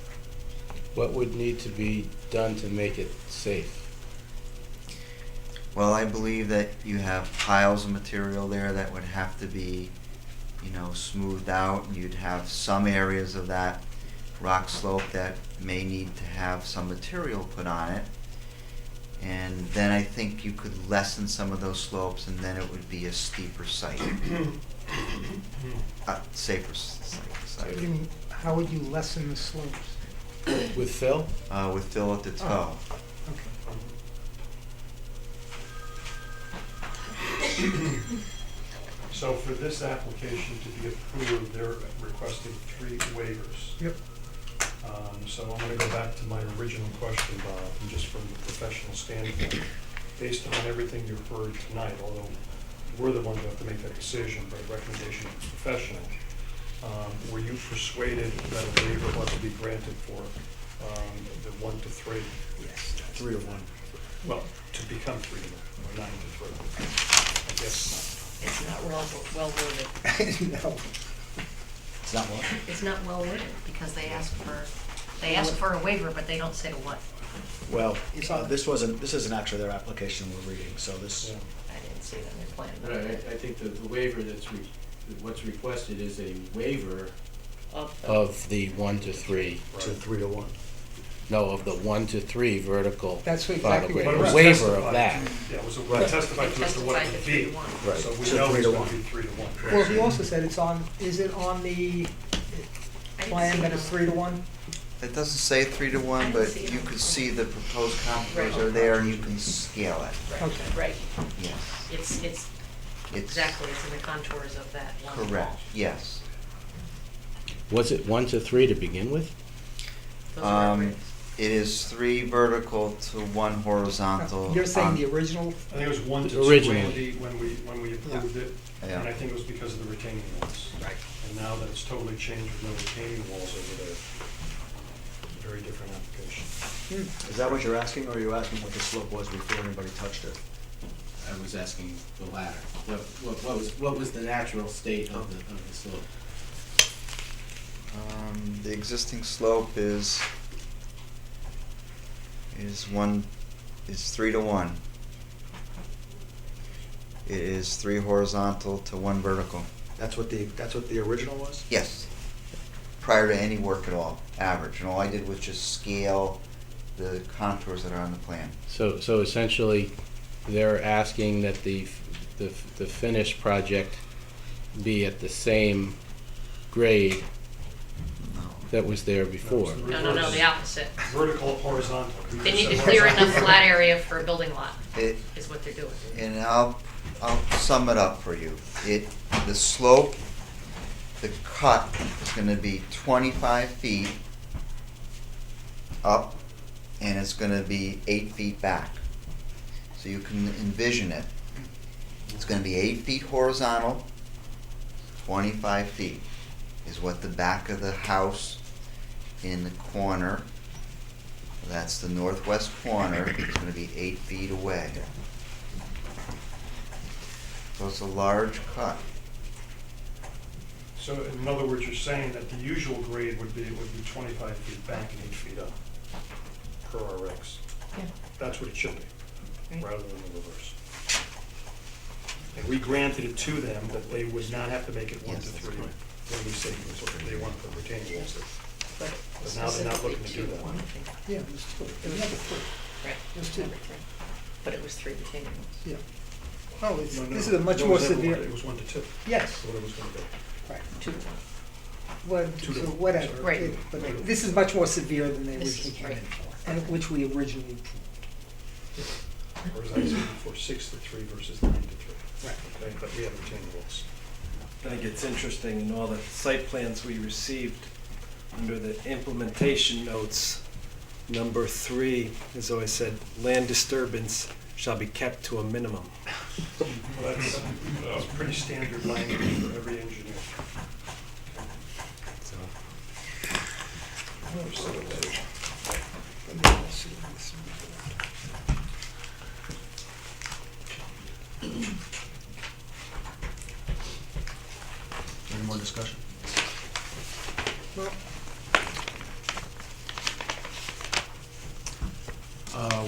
What would need to be done to make it safe? Well, I believe that you have piles of material there that would have to be, smoothed out, and you'd have some areas of that rock slope that may need to have some material put on it. And then I think you could lessen some of those slopes, and then it would be a steeper site. Safer site. How would you lessen the slopes? With fill? With fill at the toe. So for this application to be approved, they're requesting 3 waivers. Yep. So I'm gonna go back to my original question, Bob, and just from the professional standpoint, based on everything you've heard tonight, although we're the ones who have to make that decision, but a recommendation is professional, were you persuaded that a waiver ought to be granted for the 1 to 3? Yes. 3 to 1. Well, to become 3 to 1, or 9 to 3. I guess not. It's not well worded. No. It's not what? It's not well worded, because they ask for a waiver, but they don't say what. Well, this isn't actually their application we're reading, so this. I didn't see it in their plan. But I think the waiver what's requested is a waiver. Of the 1 to 3. To 3 to 1. No, of the 1 to 3 vertical. That's exactly what it A was. waiver of that. Yeah, it was testified to as to what it would be. Right. So we So know 3 it's to gonna 1. be 3 to 1. Well, he also said is it on the plan that it's 3 to 1? It doesn't say 3 to 1, but you could see the proposed contours are there, and you can scale it. Okay. Right. Yes. It's exactly, it's in the contours of that one wall. Correct, yes. Was it 1 to 3 to begin with? Those are our grades. It is 3 vertical to 1 horizontal. You're saying the original? I think it was 1 to 2, Originally. Andy, when we approved it, Yeah. and I think it was because of the retaining walls. Right. And now that it's totally changed with no retaining walls over there, it's a very different application. Is that what you're asking, or are you asking what the slope was before anybody touched it? I was asking the latter. What was the natural state of the slope? The existing slope is 3 to 1. It is 3 horizontal to 1 vertical. That's what the original was? Yes. Prior to any work at all, average. And all I did was just scale the contours that are on the plan. So essentially, they're asking that the finished project be at the same grade that was there before. No, the opposite. Vertical, horizontal. They need to clear enough flat area for a building lot, is what they're doing. And I'll sum it up for you. The slope, the cut is going to be 25 feet up, and it's going to be 8 feet back. So you can envision it. It's going to be 8 feet horizontal, 25 feet is what the back of the house in the corner, that's the northwest corner, is going to be 8 feet away. So it's a large cut. So in other words, you're saying that the usual grade would be 25 feet back and 8 feet up per RX. Yeah. That's what it should be, Right. rather than the reverse. And we granted it to them that they would not have to make it 1 to 3. When we said they want to put retaining walls there. But now they're not looking to do that. Yeah, it was 2. It was never 3. Right. It was 2. But it was 3 retaining walls. Yeah. Oh, No, this is a much no, more it was never severe. one. It was 1 to 2. Yes. That's what it was going to be. Right. 2 to 1. Well, 2 to so 1. whatever. Right. But this is much more severe than they This originally is came right. in for, and which we originally approved. Whereas I said before, 6 to 3 versus 9 to 3. Right. Okay, but we have retaining walls. I think it's interesting in all the site plans we received, under the implementation notes, number 3 has always said, land disturbance shall be kept to a minimum. Well, that's pretty standard language for every engineer. So. Any more discussion?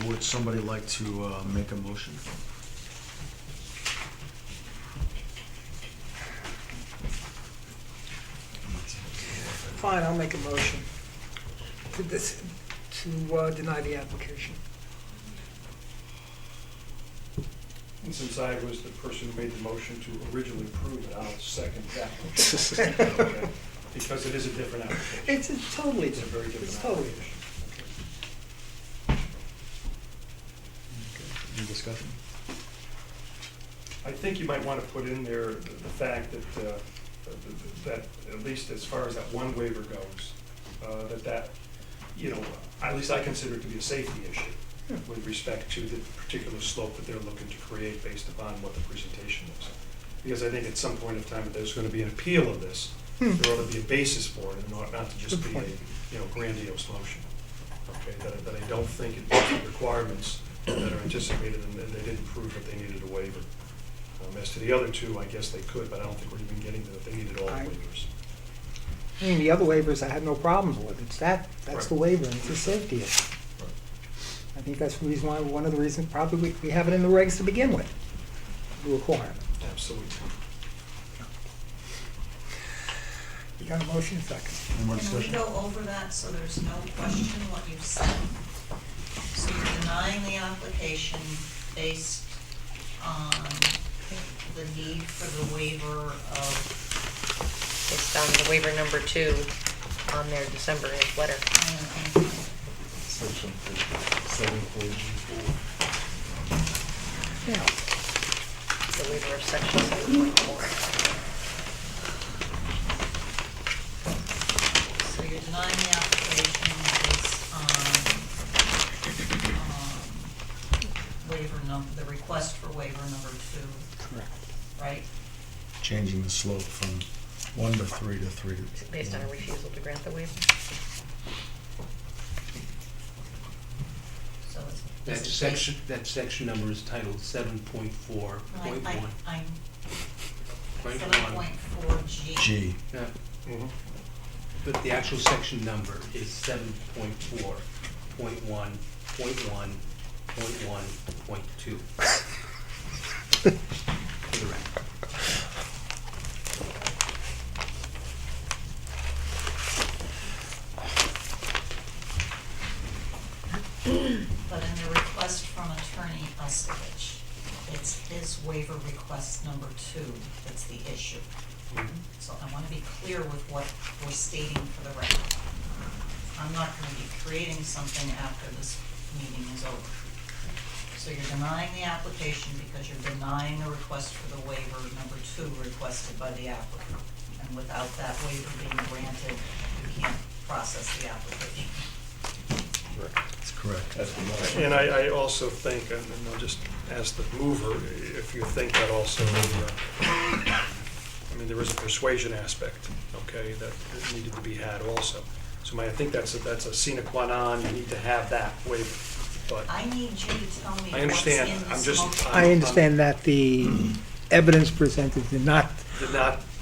Would somebody like to make a motion? Fine, I'll make a motion to deny the application. And since I was the person who made the motion to originally approve it, I'll second that. Okay. Because it is a different application. It's a totally It's a very different It's totally application. Any discussion? I think you might want to put in there the fact that, that at least as far as that one waiver goes, that, you know, at least I consider it to be a safety issue with respect to the particular slope that they're looking to create based upon what the presentation is. Because I think at some point in time, if there's going to be an appeal of this, there ought to be a basis for it, and not to just be a, you know, grandiose motion. Okay, that I don't think it meets the requirements that are anticipated, and they didn't prove that they needed a waiver. As to the other two, I guess they could, but I don't think we're even getting to that they needed all the waivers. I mean, the other waivers I had no problems with. It's that's Right. the waiver, and it's a safety issue. Right. I think that's the reason why, one of the reasons probably we have it in the regs to begin with, the requirement. Absolutely. You got a motion, second. Any more Can we discussion? go over that so there's no question what you've said? So you're denying the application based on the need for the waiver of, Based on the waiver number 2 on their December 8th letter. Section 7.4. Yeah. The waiver of section 7.4. So you're denying the application based on the request for waiver number 2, Correct. right? Changing the slope from 1 to 3 to 3 to... Based on a refusal to grant the waiver. So it's. That section number is titled 7.4.1. I'm. Point 7.4G. G. Yeah. But the actual section number is 7.4.1.1.1.2. For the record. But in the request from Attorney Ustovich, it's his waiver request number 2 that's the issue. So I want to be clear with what we're stating for the record. I'm not going to be creating something after this meeting is over. So you're denying the application because you're denying the request for the waiver number 2 requested by the applicant. And without that waiver being granted, you can't process the application. That's correct. And I also think, and I'll just ask the mover, if you think that also, I mean, there is a persuasion aspect, okay, that needed to be had also. So I think that's a sine qua non, you need to have that waiver, but. I need you to tell me I what's in understand. this I'm just. motion. I understand that the evidence presented Did not,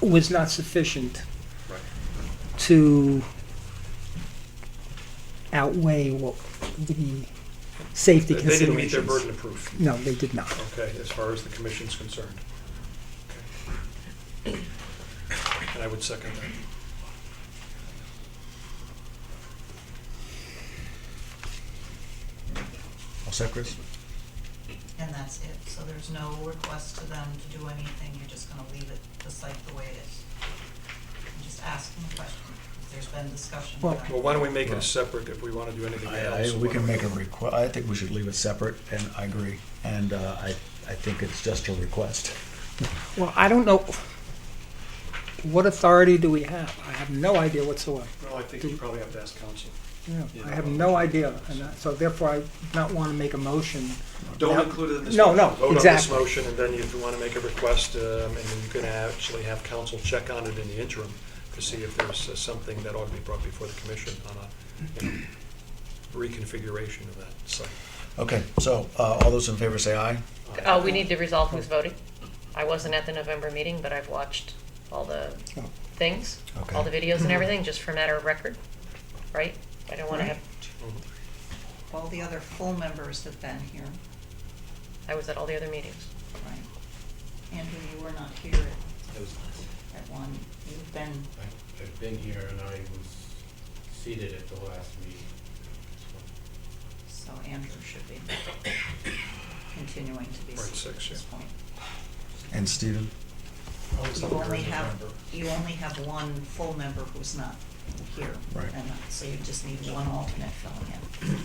was not sufficient right. to outweigh what the safety They considerations. didn't meet their burden of proof. No, they did not. Okay, as far as the commission's concerned. Okay. And I would second that. All set, Chris? And that's it, so there's no request to them to do anything, you're just gonna leave it, the site the way it is? I'm just asking the question, there's been discussion Well- about it. Well, why don't we make it a separate if we want to do anything else? We can make a request. I think we should leave it separate, and I agree. And I think it's just a request. Well, I don't know, what authority do we have? I have no idea whatsoever. Well, I think you probably have to ask counsel. Yeah, I have no idea, and so therefore I do not want to make a motion. Don't Now- include it in this No, motion. no, Vote on this exactly. motion, and then if you want to make a request, and then you can actually have council check on it in the interim to see if there's something that ought to be brought before the commission on a reconfiguration of that site. Okay, so all those in favor say aye. Oh, we need to resolve who's voting. I wasn't at the November meeting, but I've watched all the things, Okay. all the videos and everything, just for matter of record, right? I don't want to have, All the other full members have been here, I was at all the other meetings. right? Andrew, you were not here at one. You've been, I've been here and I was seated at the last meeting. so Andrew should be continuing to be Right, seated at six, this point. And Stephen? You only have one full member who's not here. Right. And so you just need one alternate filling in.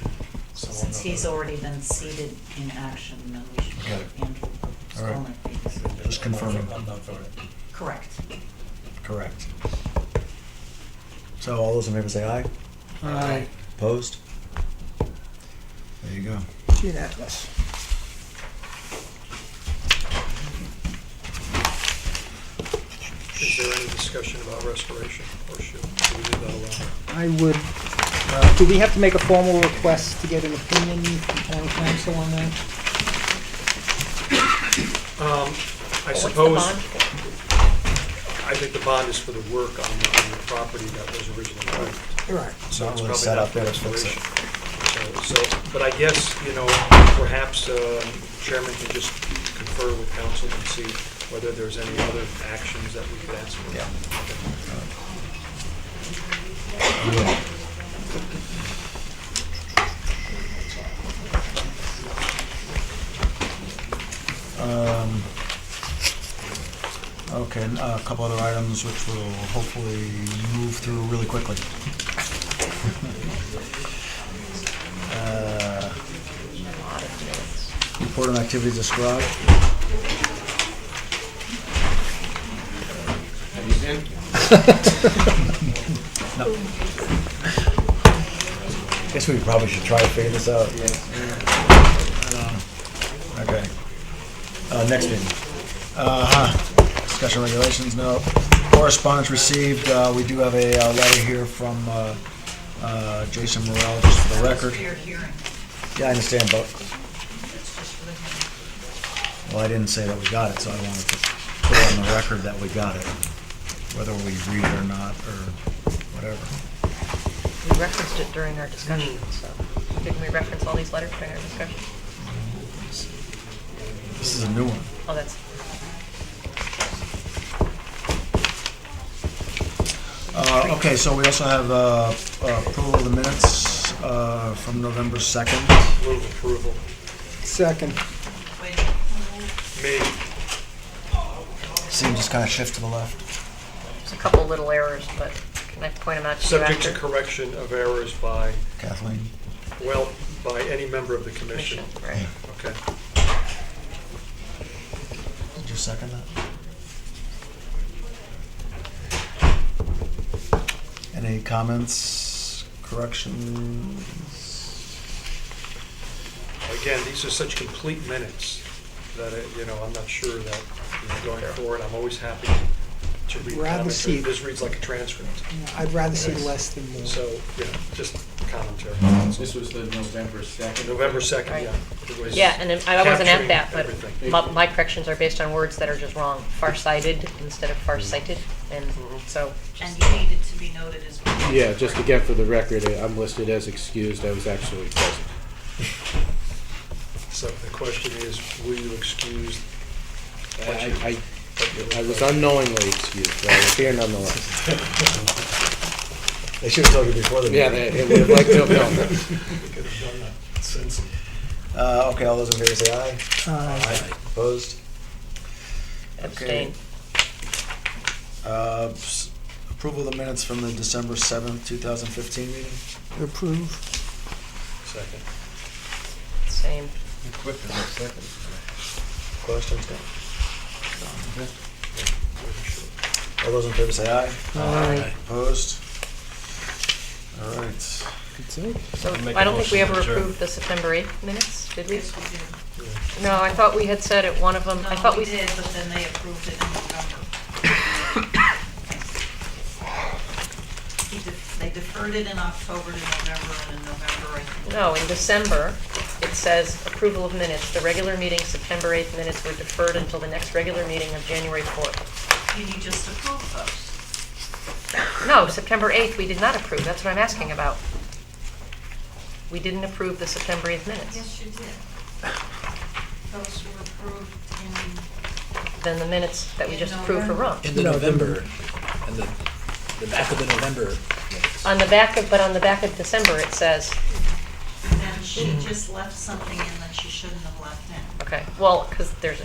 So since he's already been seated in action, then we should Got have it. Andrew All right. Skolnick be. Just confirming. I'm not voting. Correct. Correct. So all those in favor say aye. Aye. Opposed? There you go. Unanimous. Is there any discussion about restoration, or should we leave that alone? I would, do we have to make a formal request to get an opinion from town council on that? I What's the suppose, bond? I think the bond is for the work on the property that was originally waived. Right. So Not it's really probably set not up there to for fix it. restoration. So, but I guess, perhaps Chairman can just confer with council and see whether there's any other actions that we could ask for. Yeah. Okay, a couple other items which we'll hopefully move through really quickly. Report on activities described. No. Guess we probably should try to figure this out. Okay. Next meeting. Discussion regulations, no. Correspondence received, we do have a letter here from Jason Morrell, just for the record. For your hearing. Yeah, I understand, but, It's just for the hearing. well, I didn't say that we got it, so I wanted to put it on the record that we got it, whether we read it or not, or whatever. We referenced it during our discussion, so didn't we reference all these letters during our discussion? This is a new one. Oh, that's, Okay, so we also have approval of the minutes from November 2nd. Move approval. Second. Wait, Me. See him just kind of shift to the left. there's a couple little errors, but can I point them out to you Subject to after? correction of errors by, Kathleen? well, by any member of the commission. Right. Okay. Did you second that? Any comments, corrections? Again, these are such complete minutes that, I'm not sure that, going forward, I'm always happy to read Rather commentary. see- This reads like a transcript. I'd rather see less than more. So, just commentary. This was the November 2nd. November 2nd, Right. yeah. It was Yeah, and then I wasn't at capturing that, but everything. my corrections are based on words that are just wrong. Farsighted instead of farsighted, and so. and you needed to be noted as well. Yeah, just again for the record, I'm listed as excused. I was actually present. So the question is, will you excuse? I was unknowingly excused, but I was here nonetheless. They should have told you before the Yeah, meeting. they would have liked to have known. We could have done that since. Okay, all those in favor say aye. Aye. Opposed? Abstain. Approval of the minutes from the December 7th, 2015 meeting? Approve. Second. Same. Questions? Okay. All those in favor say aye. Aye. Opposed? All right. So Make I a don't think we motion ever to adjourn. approved the September 8th minutes, did we? Yes, we did. No, I thought we had said at one of them, I thought No, we. we did, but then they approved it in November. They deferred it in October to November, and in November, I think. No, in December, it says approval of minutes. The regular meeting, September 8th minutes were deferred until the next regular meeting of January 4th. You just approved those. No, September 8th, we did not approve. That's what I'm asking about. We didn't approve the September 8th minutes. Yes, you did. Those were approved in, Then the minutes that we In just approved were wrong. In the November, and the back of the November. On the back of, but on the back of December, it says, and she just left something in that she shouldn't have left in. okay, well, because there's,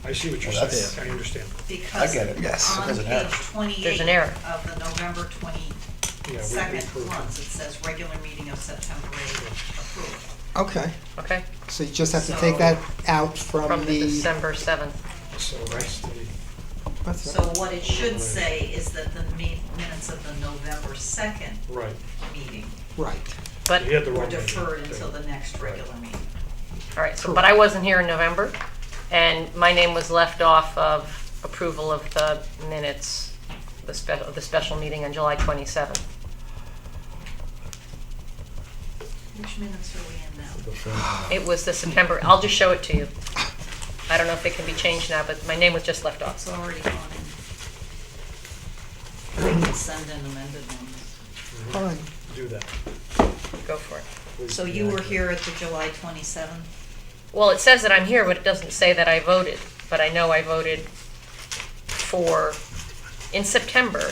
I see what you're Well, saying, that's- I understand. Because get it, yes, on there's an page error. 28 There's an error. of the November Yeah, we 22nd approved it. ones, it says regular meeting of September 8th approved. Okay, okay, so you just have to So- take that out from from the the. December 7th. So that's the, What's So what it should say is that the minutes of the November 2nd right. meeting Right. But, You had the were wrong name. deferred until the next regular meeting. all right, so, but I wasn't here in November, and my name was left off of approval of the minutes, the special meeting on July 27th. Which minutes are we in now? It was the September, I'll just show it to you. I don't know if it can be changed now, but my name was just left off. It's already gone in. I can send in amended ones. Fine. Do that. Go for it. So you were here at the July 27th? Well, it says that I'm here, but it doesn't say that I voted. But I know I voted for, in September,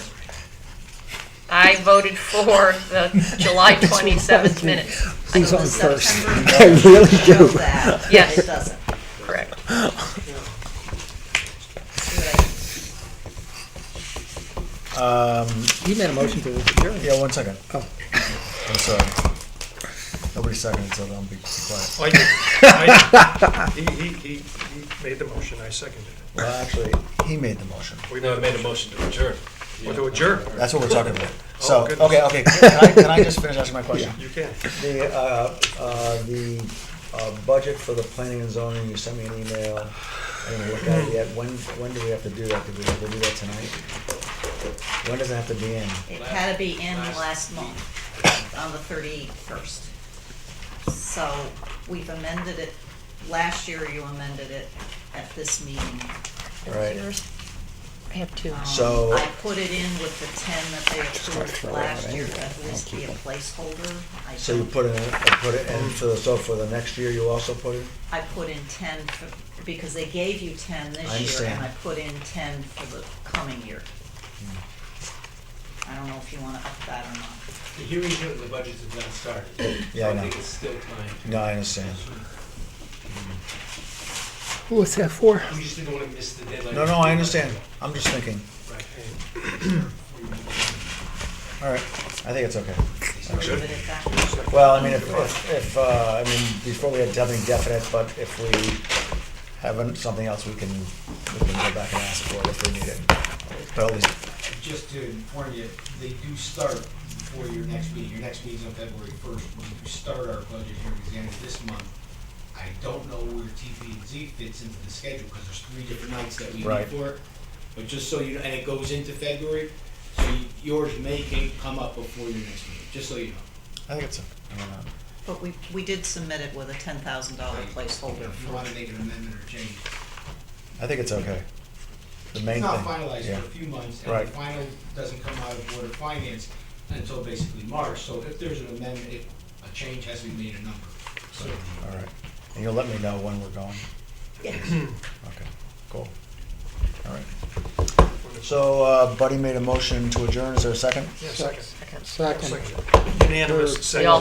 I voted for the July 27th minutes. Who's So on the first? September I really minutes show do. that, but Yes. it doesn't. Correct. You made a motion to adjourn. Yeah, 1 second. Oh. I'm sorry. Nobody seconded, so don't be quiet. He made the motion, I seconded it. Well, actually, he made the motion. We never made a motion to adjourn. Or to adjourn. That's what we're talking about. So, goodness. okay, can I just finish asking my question? You can. The budget for the planning and zoning, you sent me an email. I didn't look at it yet. When do we have to do that? Do we have to do that tonight? When does it have to be in? It had to be in last month, on the 31st. So we've amended it, last year you amended it at this meeting. Right. I have two. So- I put it in with the 10 that they throw approved it out last year, anyway. to at least be a placeholder. I So you don't- put it in for the next year, you also put it? I put in 10 because they gave you 10 I this year, understand. and I put in 10 for the coming year. I don't know if you wanna up that or not. The hearings of the budgets have not started. Yeah, I So know. I think it's still time. No, I understand. What's that for? We just didn't want to miss the deadline. No, I understand. I'm just thinking. Right. All right, I think it's okay. So leave it at that. Well, I mean, before we had something definite, but if we have something else, we can go back and ask for it if we need it. But at least, Just to inform you, they do start before your next meeting. Your next meeting's on February 1st. When we start our budget hearings at the end of this month, I don't know where TPZ fits into the schedule because there's 3 different nights that we Right. meet for it. But just so you know, and it goes into February, so yours may come up before your next meeting, just so you know. I think it's, But we did submit it with a $10,000 placeholder If you for want to make an amendment or change. I think it's okay. The main It's thing. not finalized yeah. for a few months, and Right. the final doesn't come out of Board of Finance until basically March. So if there's an amendment, if a change has to be made, a number. So All right. And you'll let me know when we're going? Yes. Okay, cool. All right. So Buddy made a motion to adjourn. Is there a second? Yeah, second. Second. Unanimous. We all